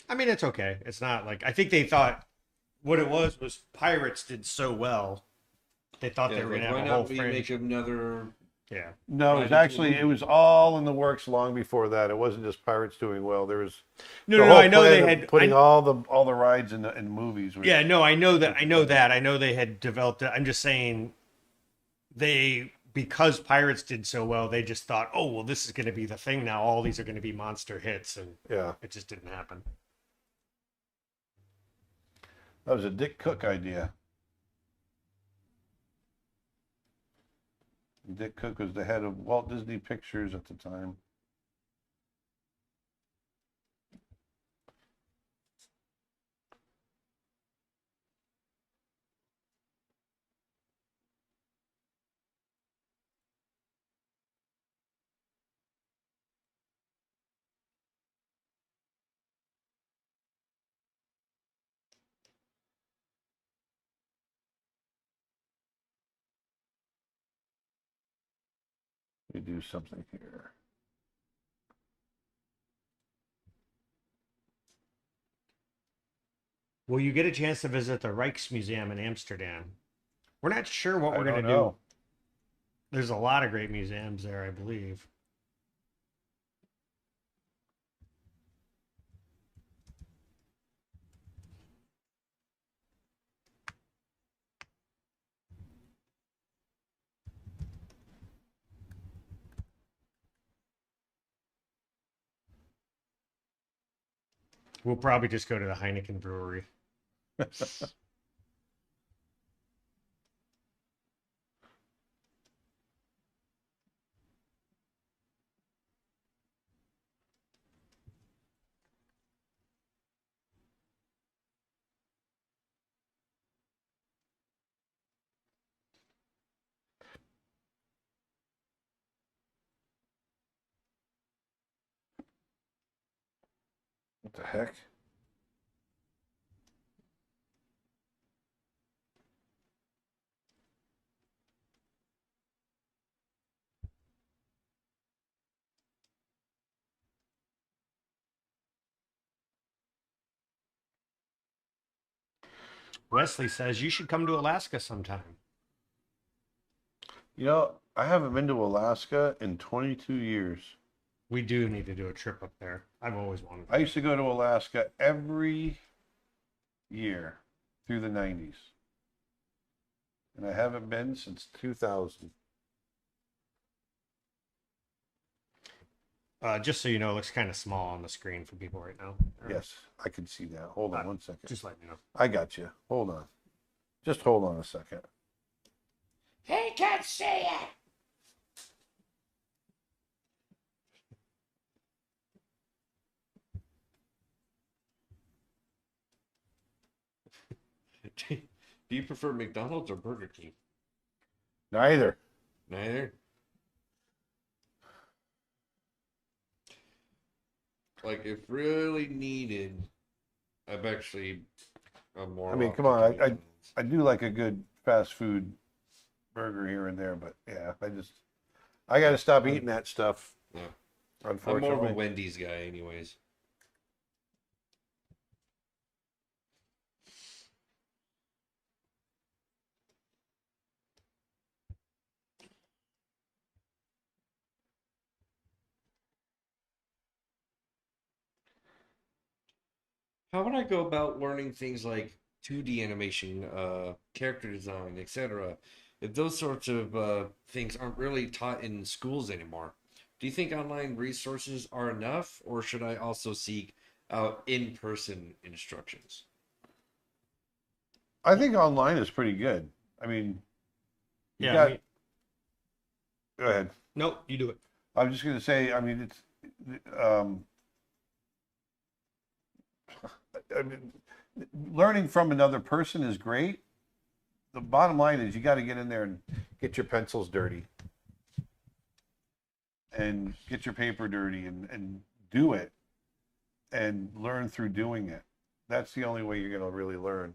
I mean, it's okay. It's not like I think they thought what it was Pirates did so well. They thought they were going to have a whole make another. Yeah. No, it was all in the works long before that. It wasn't just Pirates doing well. There was No, the no, whole I know plan they of had putting all the rides in movies. Yeah, no, I know that. I know that. I know they had developed it. I'm just saying because Pirates did so well, they just thought, oh, well, this is going to be the thing now. All these are going to be monster hits, and Yeah, it just didn't happen. that was a Dick Cook idea. Dick Cook was the head of Walt Disney Pictures at the time. Let me do something here. Will you get a chance to visit the Rijksmuseum in Amsterdam? We're not sure what I we're going to don't do. know. There's a lot of great museums there, I believe. We'll probably just go to the Heineken brewery. What the heck? Wesley says you should come to Alaska sometime. You know, I haven't been to Alaska in 22 years. We do need to do a trip up there. I've always wanted I used to go to Alaska every year through the 90s. And I haven't been since 2000. Just so you know, it looks kind of small on the screen for people right now. Yes, I can see that. Hold on one second. Just let me know. I got you. Hold on. Just hold on a second. He can see it. Do you prefer McDonald's or Burger King? Neither. Neither. Like, if really needed, I'm more. I mean, come on. I do like a good fast food burger here and there, but yeah, I got to stop eating that stuff. Yeah. I'm Unfortunately. more of a Wendy's guy, anyways. How would I go about learning things like 2D animation, character design, etc.? If those sorts of things aren't really taught in schools anymore, do you think online resources are enough, or should I also seek out in-person instructions? I think online is pretty good. I mean, you Yeah. got. Go ahead. Nope, you do it. I'm just going to say, I mean, I mean, learning from another person is great. The bottom line is you got to get in there and get your pencils dirty and get your paper dirty and do it and learn through doing it. That's the only way you're going to really learn.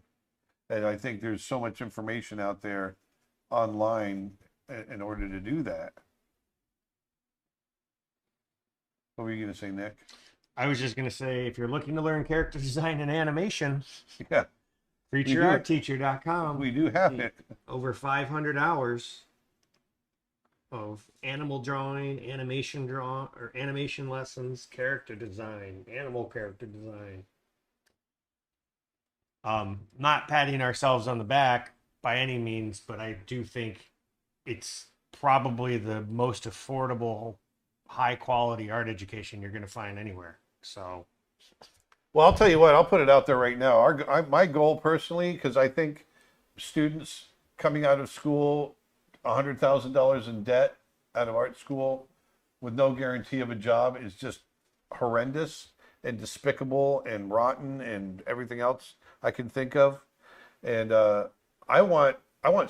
And I think there's so much information out there online in order to do that. What were you going to say, Nick? I was just going to say, if you're looking to learn character design and animation, Yeah, featureartteacher.com. we do have it. Over 500 hours of animal drawing, animation lessons, character design, animal character design. Not patting ourselves on the back by any means, but I do think it's probably the most affordable, high quality art education you're going to find anywhere. So, Well, I'll tell you what, I'll put it out there right now. My goal personally, because I think students coming out of school, $100,000 in debt out of art school with no guarantee of a job is just horrendous and despicable and rotten and everything else I can think of. And I want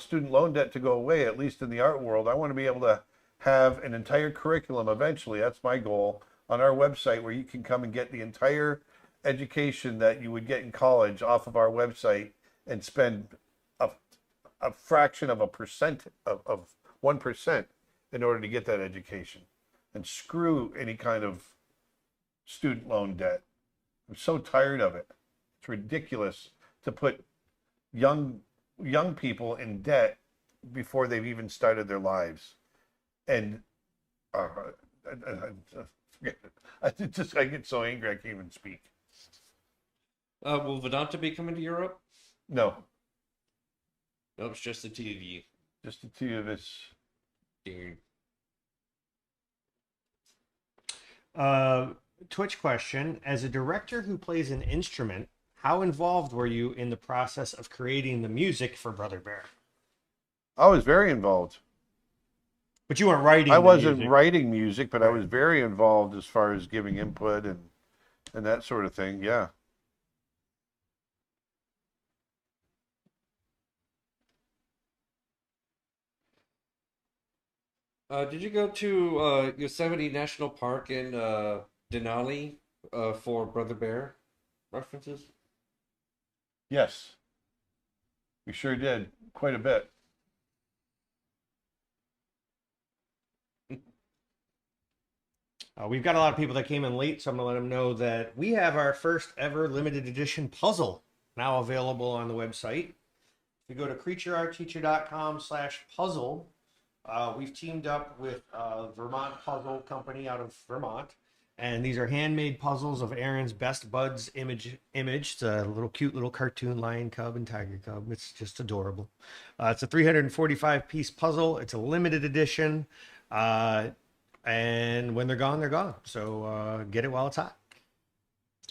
student loan debt to go away, at least in the art world. I want to be able to have an entire curriculum eventually. That's my goal on our website, where you can come and get the entire education that you would get in college off of our website and spend a fraction of a percent of 1% in order to get that education. And screw any kind of student loan debt. I'm so tired of it. It's ridiculous to put young people in debt before they've even started their lives. And forget it. I get so angry I can't even speak. Will Vedanta be coming to Europe? No, No, it's just the two of you. just the two of us. Darn. Twitch question: as a director who plays an instrument, how involved were you in the process of creating the music for Brother Bear? I was very involved. But you weren't writing. I the wasn't music. writing music, but I Right. was very involved as far as giving input and that sort of thing. Yeah. Did you go to Yosemite National Park in Denali for Brother Bear references? Yes. We sure did quite a bit. We've got a lot of people that came in late, so I'm going to let them know that we have our first ever limited edition puzzle now available on the website. If you go to creatureartteacher.com/puzzle, we've teamed up with Vermont Puzzle Company out of Vermont. And these are handmade puzzles of Aaron's best buds image. It's a little cute little cartoon lion cub and tiger cub. It's just adorable. It's a 345 piece puzzle. It's a limited edition. And when they're gone, they're gone. So get it while it's hot.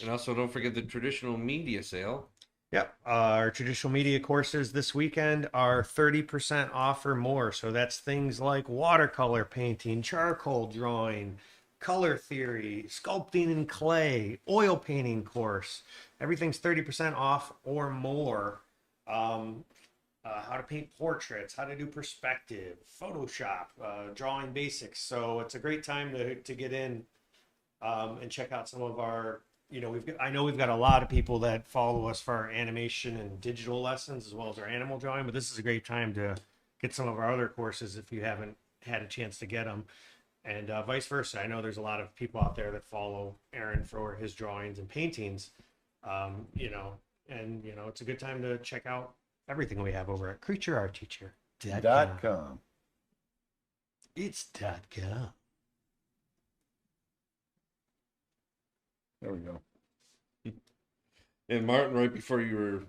And also, don't forget the traditional media sale. Yep. Our traditional media courses this weekend are 30% off or more. So that's things like watercolor painting, charcoal drawing, color theory, sculpting in clay, oil painting course. Everything's 30% off or more. How to paint portraits, how to do perspective, Photoshop, drawing basics. So it's a great time to get in and check out some of our, I know we've got a lot of people that follow us for our animation and digital lessons as well as our animal drawing, but this is a great time to get some of our other courses if you haven't had a chance to get them. And vice versa. I know there's a lot of people out there that follow Aaron for his drawings and paintings, it's a good time to check out everything we have over at creatureartteacher.com. It's .com. There we go. And Martin, right before you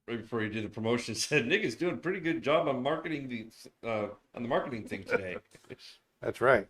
did the promotion, said Nick is doing a pretty good job on marketing on the marketing thing today. That's right.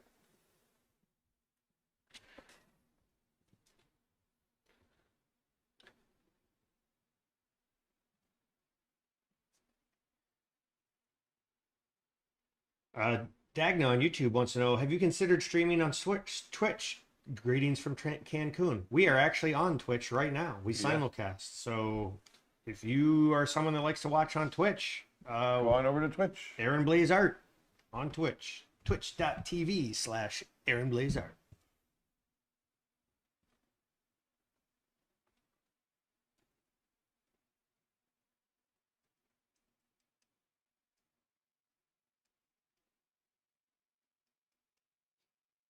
Dagna on YouTube wants to know, have you considered streaming on Twitch? Greetings from Cancun. We are actually on Twitch right now. We simulcast. So if you are someone that likes to watch on Twitch, Go on over to Twitch. Aaron Blaze Art on Twitch. Twitch.tv/Aaron Blaze Art.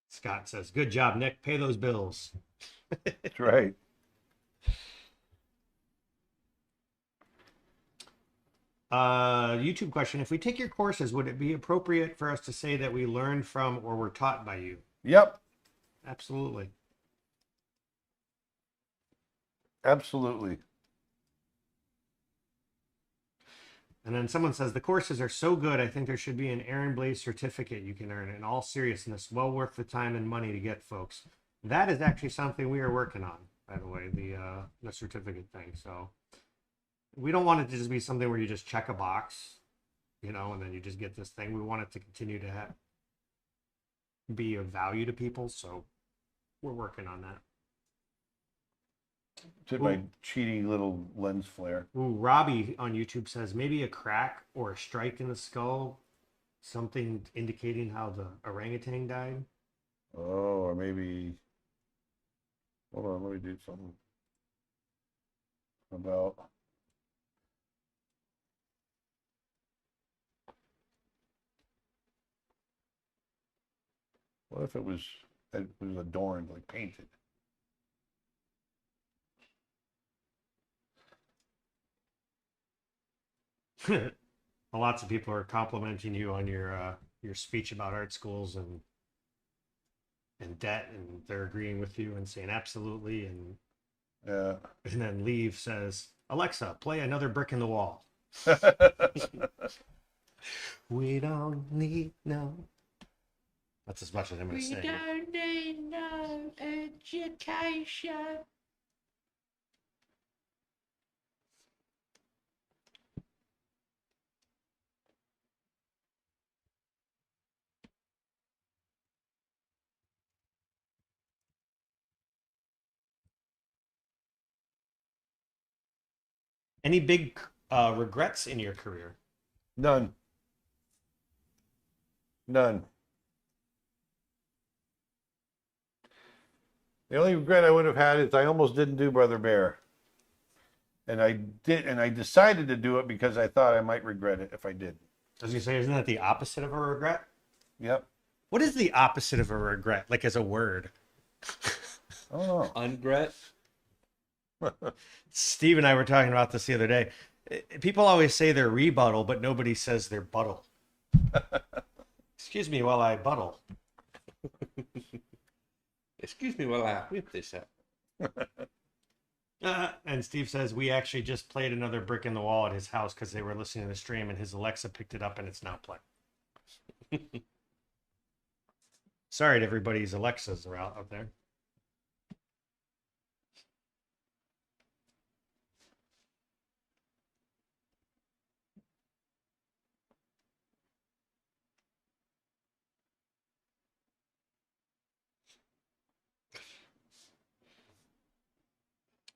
Scott says, good job, Nick. Pay those bills. That's right. YouTube question. If we take your courses, would it be appropriate for us to say that we learned from or were taught by you? Yep. Absolutely. Absolutely. And then someone says, the courses are so good, I think there should be an Aaron Blaze certificate you can earn. In all seriousness, well worth the time and money to get, folks. That is actually something we are working on, by the way, the certificate thing. So we don't want it to just be something where you just check a box, and then you just get this thing. We want it to continue to be of value to people. So we're working on that. Did my cheating little lens flare. Ooh, Robbie on YouTube says maybe a crack or a strike in the skull, something indicating how the orangutan died. Oh, or maybe. Hold on, let me do something about. What if it was adorned, like painted? Lots of people are complimenting you on your speech about art schools and debt, and they're agreeing with you and saying absolutely. Yeah. And then Leave says, Alexa, play Another Brick in the Wall. We don't need no. That's as much as I'm going to We say. don't need no education. Any big regrets in your career? None. None. The only regret I would have had is I almost didn't do Brother Bear. And I decided to do it because I thought I might regret it if I didn't. I was going to say, isn't that the opposite of a regret? Yep. What is the opposite of a regret, like as a word? I don't know. Ungret. Steve and I were talking about this the other day. People always say they're rebuttal, but nobody says they're buttle. Excuse me while I buttle. Excuse me while I whip this up. And Steve says, we actually just played Another Brick in the Wall at his house because they were listening to the stream and his Alexa picked it up and it's not playing. Sorry to everybody's Alexas are out there.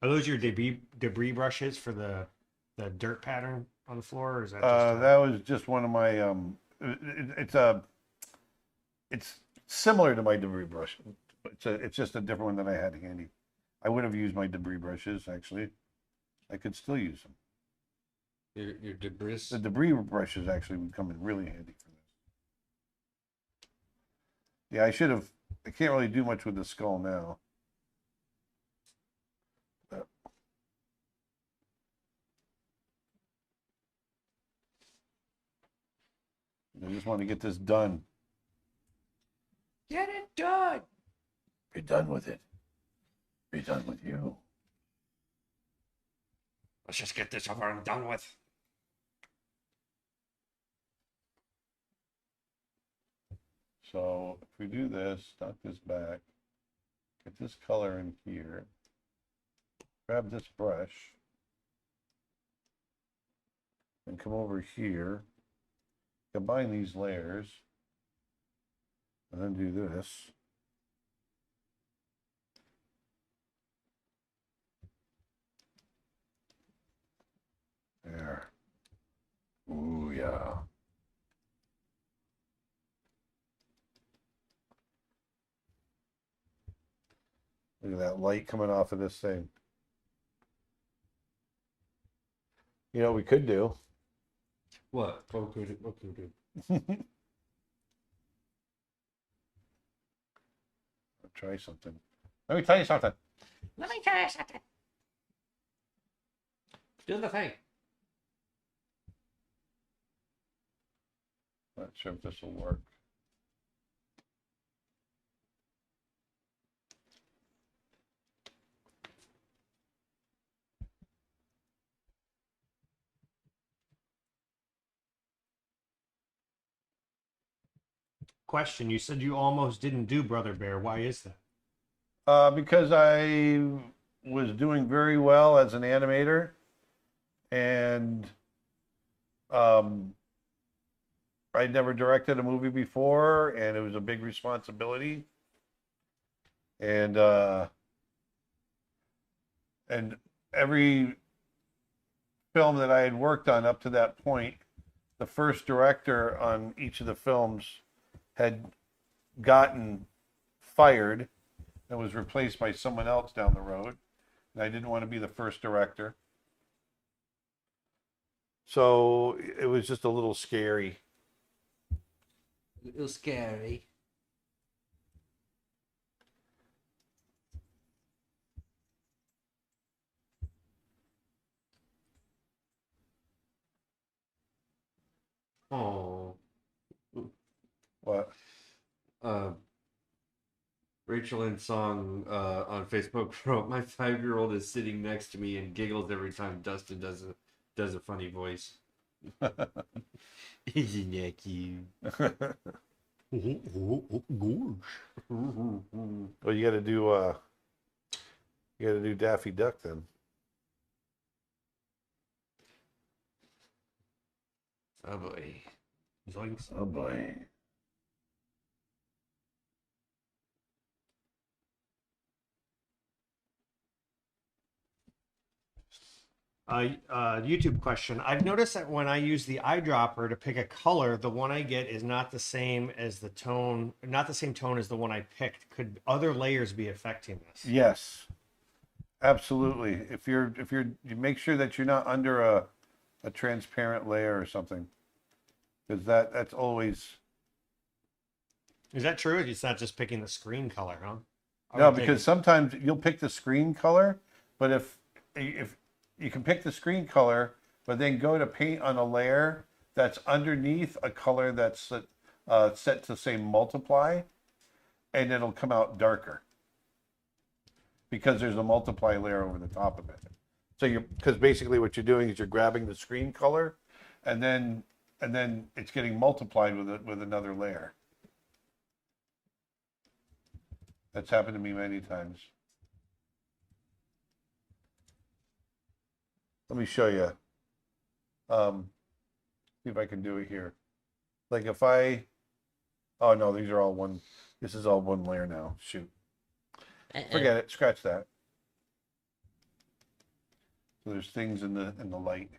Are those your debris brushes for the dirt pattern on the floor, or is that just That was just one of my it's similar to my debris brush. It's just a different one that I had handy. I would have used my debris brushes actually. I could still use them. Your debris. The debris brushes actually would come in really handy for this. Yeah, I can't really do much with the skull now. I just want to get this done. Get it done. Be done with it. Be done with you. Let's just get this over and done with. So if we do this, knock this back, get this color in here, grab this brush, and come over here, combine these layers, and then do this. There. Ooh, yeah. Look at that light coming off of this thing. You know what we could do? What? What could we do? Try something. Let me tell you something. Let me tell you something. Do the thing. Not sure if this will work. Question, you said you almost didn't do Brother Bear. Why is that? Because I was doing very well as an animator, and I'd never directed a movie before, and it was a big responsibility. And every film that I had worked on up to that point, the first director on each of the films had gotten fired and was replaced by someone else down the road. And I didn't want to be the first director. So it was just a little scary. A little scary. Oh, What? uh, Rachel in song on Facebook wrote, "My 5-year-old is sitting next to me and giggles every time Dustin does a funny voice." Isn't that cute? Well, you gotta do Daffy Duck then. Oh boy. Zoinks. Oh boy. YouTube question. I've noticed that when I use the eyedropper to pick a color, the one I get is not the same as the tone, not the same tone as the one I picked. Could other layers be affecting this? Yes, absolutely. You make sure that you're not under a transparent layer or something, because that's always Is that true? It's not just picking the screen color, huh? I no, would think- because sometimes you'll pick the screen color, but if you can pick the screen color, but then go to paint on a layer that's underneath a color that's set to say multiply, and it'll come out darker because there's a multiply layer over the top of it. So because basically what you're doing is you're grabbing the screen color, and then it's getting multiplied with another layer. That's happened to me many times. Let me show you. See if I can do it here. Like if oh no, these are all one. This is all one layer now. Shoot. Forget it. Scratch that. So there's things in the light,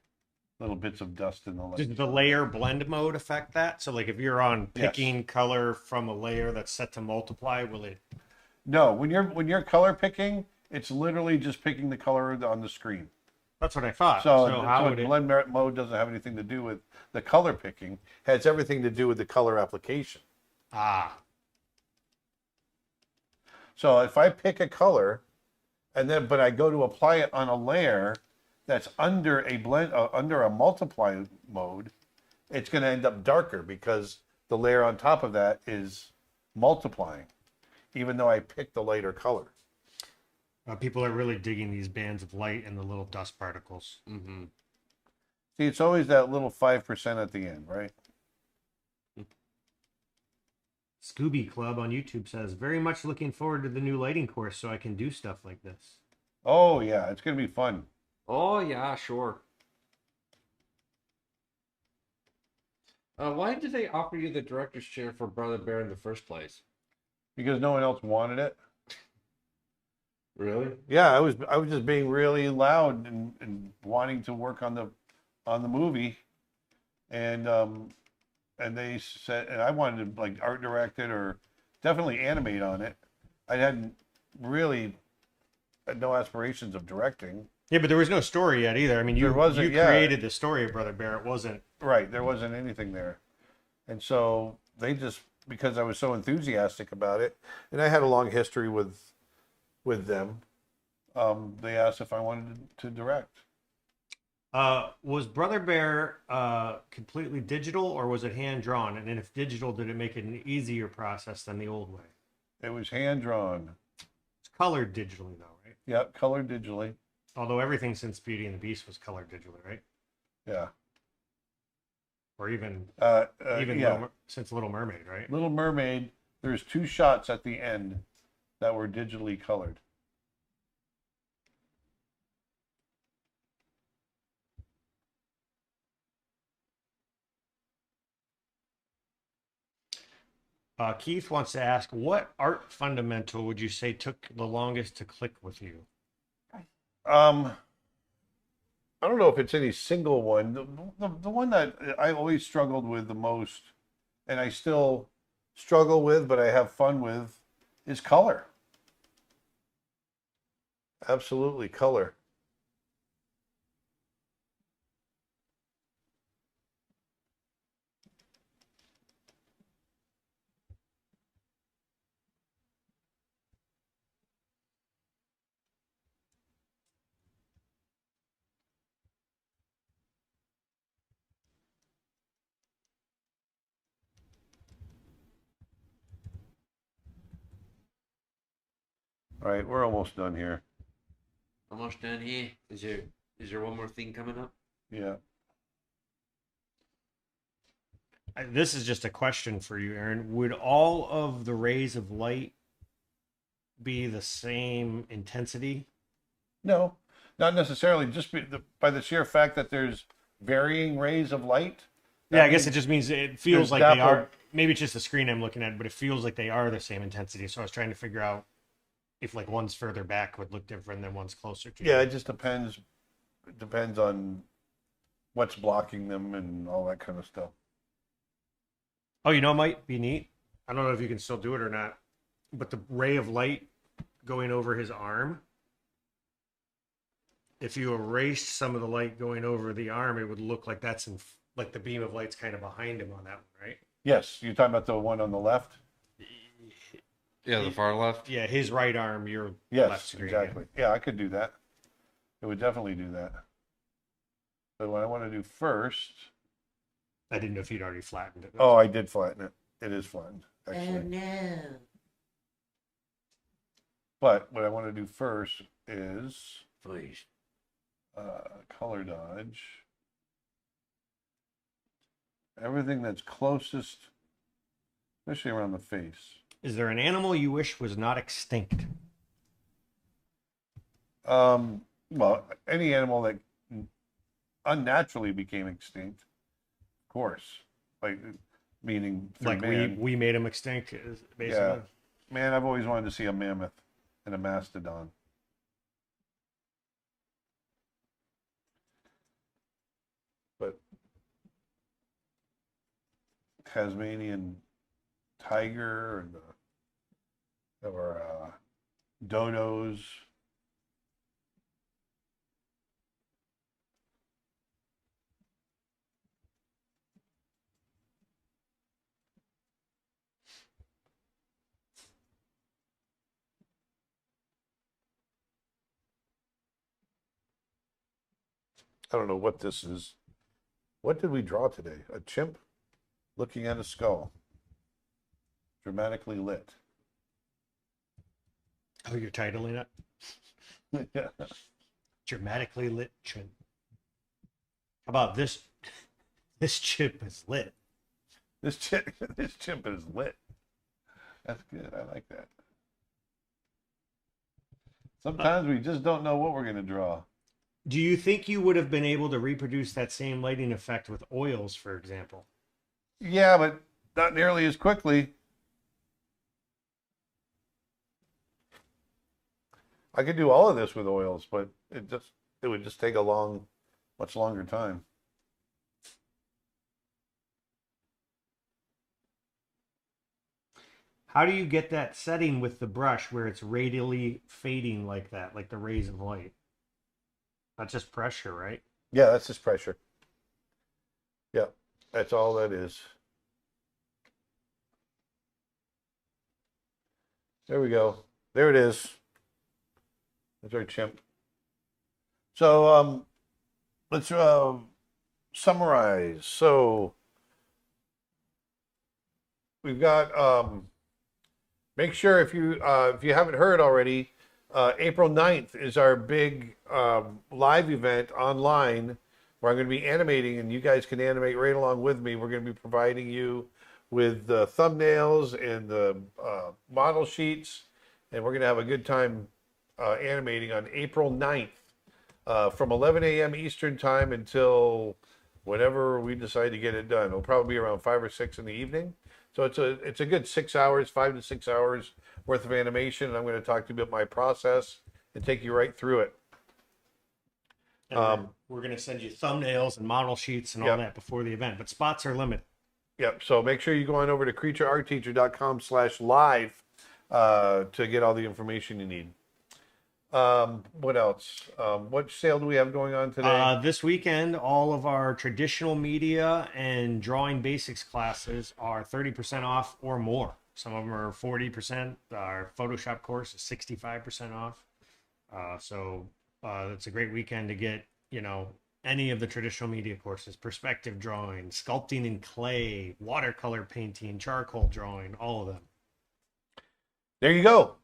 little bits of dust in the light. Does the layer blend mode affect that? So, like, if you're on Yes. picking color from a layer that's set to multiply, will it? No, when you're color picking, it's literally just picking the color on the screen. That's what I thought. So how would it? blend mode doesn't have anything to do with the color picking. It has everything to do with the color application. Ah, So if I pick a color, but I go to apply it on a layer that's under under a multiply mode, it's going to end up darker because the layer on top of that is multiplying, even though I picked the lighter color. people are really digging these bands of light and the little dust particles. Mm-hmm. See, it's always that little 5% at the end, right? Scooby Club on YouTube says, very much looking forward to the new lighting course so I can do stuff like this. Oh yeah, it's going to be fun. Oh yeah, sure. Why did they offer you the director's chair for Brother Bear in the first place? Because no one else wanted it. Really? Yeah, I was just being really loud and wanting to work on the movie, and they said, and I wanted to like art direct it or definitely animate on it. I had no aspirations of directing. Yeah, but there was no story yet either. I mean, you created the story of Brother Bear. It wasn't Right, there wasn't anything there, and so they just, because I was so enthusiastic about it, and I had a long history with them. They asked if I wanted to direct. Was Brother Bear completely digital or was it hand drawn? And if digital, did it make it an easier process than the old way? It was hand drawn. It's colored digitally though, right? Yep, colored digitally. Although everything since Beauty and the Beast was colored digitally, right? Yeah. Or even Yeah. since Little Mermaid, right? Little Mermaid, there's 2 shots at the end that were digitally colored. Keith wants to ask, what art fundamental would you say took the longest to click with you? I don't know if it's any single one. The one that I always struggled with the most, and I still struggle with, but I have fun with, is color. Absolutely, color. All right, we're almost done here. Almost done here. Is there one more thing coming up? Yeah. This is just a question for you, Aaron. Would all of the rays of light be the same intensity? No, not necessarily. Just by the sheer fact that there's varying rays of light. Yeah, I guess it just means it feels there's like they dapple. are. Maybe it's just the screen I'm looking at, but it feels like they are the same intensity. So I was trying to figure out if like one's further back would look different than one's closer to you. Yeah, it just depends. It depends on what's blocking them and all that kind of stuff. Oh, you know, it might be neat. I don't know if you can still do it or not, but the ray of light going over his arm, if you erased some of the light going over the arm, it would look like that's in, like the beam of light's kind of behind him on that one, right? Yes, you're talking about the one on the left. Yeah, the far left. Yeah, his right arm, your left Yes, screen. exactly. Yeah, I could do that. It would definitely do that. But what I want to do first. I didn't know if you'd already flattened it. Oh, I did flatten it. It is flattened, Oh actually. no. But what I want to do first is Please. color dodge. Everything that's closest, especially around the face. Is there an animal you wish was not extinct? Well, any animal that unnaturally became extinct, of course. Like, meaning through Like man. we made him extinct, basically. Yeah. Man, I've always wanted to see a mammoth and a mastodon. But Tasmanian tiger and or dodos. I don't know what this is. What did we draw today? A chimp looking at a skull. Dramatically lit. Oh, you're titling it? Dramatically lit chimp. How about this? This chimp is lit. This chimp is lit. That's good. I like that. Sometimes we just don't know what we're going to draw. Do you think you would have been able to reproduce that same lighting effect with oils, for example? Yeah, but not nearly as quickly. I could do all of this with oils, but it would just take a much longer time. How do you get that setting with the brush where it's radially fading like that, like the rays of light? That's just pressure, right? Yeah, that's just pressure. Yeah, that's all that is. There we go. There it is. That's our chimp. So let's summarize. So we've got make sure if you haven't heard already, April 9th is our big live event online where I'm going to be animating, and you guys can animate right along with me. We're going to be providing you with the thumbnails and the model sheets, and we're going to have a good time animating on April 9th from 11 a.m. Eastern time until whenever we decide to get it done. It'll probably be around 5 or 6 in the evening. So it's a good 6 hours, 5 to 6 hours worth of animation. And I'm going to talk to you about my process and take you right through it. And we're going to send you thumbnails and model sheets and all Yep. that before the event, but spots are limited. Yep. So make sure you go on over to creatureartteacher.com/live to get all the information you need. What else? What sale do we have going on today? This weekend, all of our traditional media and drawing basics classes are 30% off or more. Some of them are 40%. Our Photoshop course is 65% off. It's a great weekend to get, any of the traditional media courses: perspective drawing, sculpting in clay, watercolor painting, charcoal drawing, all of them. There you go.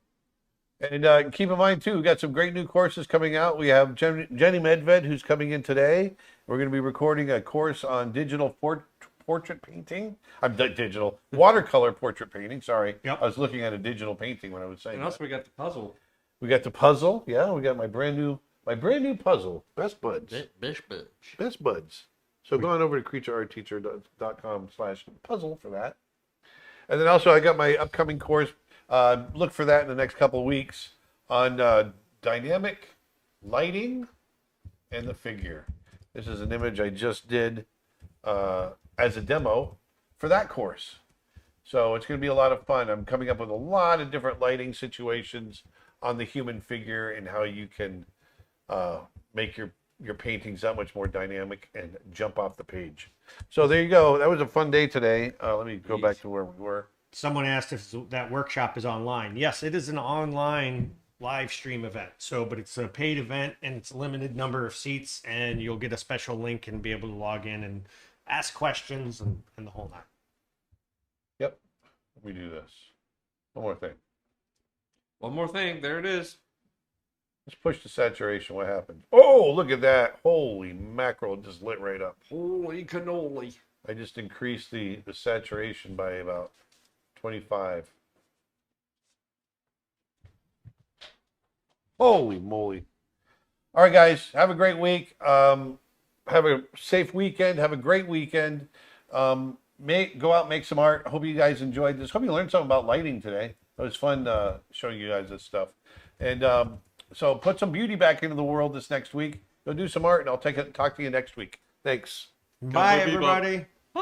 And keep in mind, too, we've got some great new courses coming out. We have Jenny Medved, who's coming in today. We're going to be recording a course on digital portrait painting. Digital watercolor portrait painting. Sorry. Yep. I was looking at a digital painting when I was saying And that. also we got the puzzle. We got the puzzle. Yeah, we got my brand new puzzle. Best Buds. Best Buds. So go on over to creatureartteacher.com/puzzle for that. And then also I got my upcoming course. Look for that in the next couple of weeks on dynamic lighting and the figure. This is an image I just did as a demo for that course. So it's going to be a lot of fun. I'm coming up with a lot of different lighting situations on the human figure and how you can make your paintings that much more dynamic and jump off the page. So there you go. That was a fun day today. Let me go back to where we were. Someone asked if that workshop is online. Yes, it is an online live stream event. But it's a paid event and it's a limited number of seats, and you'll get a special link and be able to log in and ask questions and the whole nine. Yep. Let me do this. One more thing. One more thing. There it is. Let's push the saturation. What happened? Oh, look at that. Holy mackerel. It just lit right up. Holy cannoli. I just increased the saturation by about 25. Holy moly. All right, guys. Have a great week. Have a safe weekend. Have a great weekend. Go out and make some art. Hope you guys enjoyed this. Hope you learned something about lighting today. It was fun showing you guys this stuff. And so put some beauty back into the world this next week. Go do some art, and I'll talk to you next week. Thanks. Bye, everybody.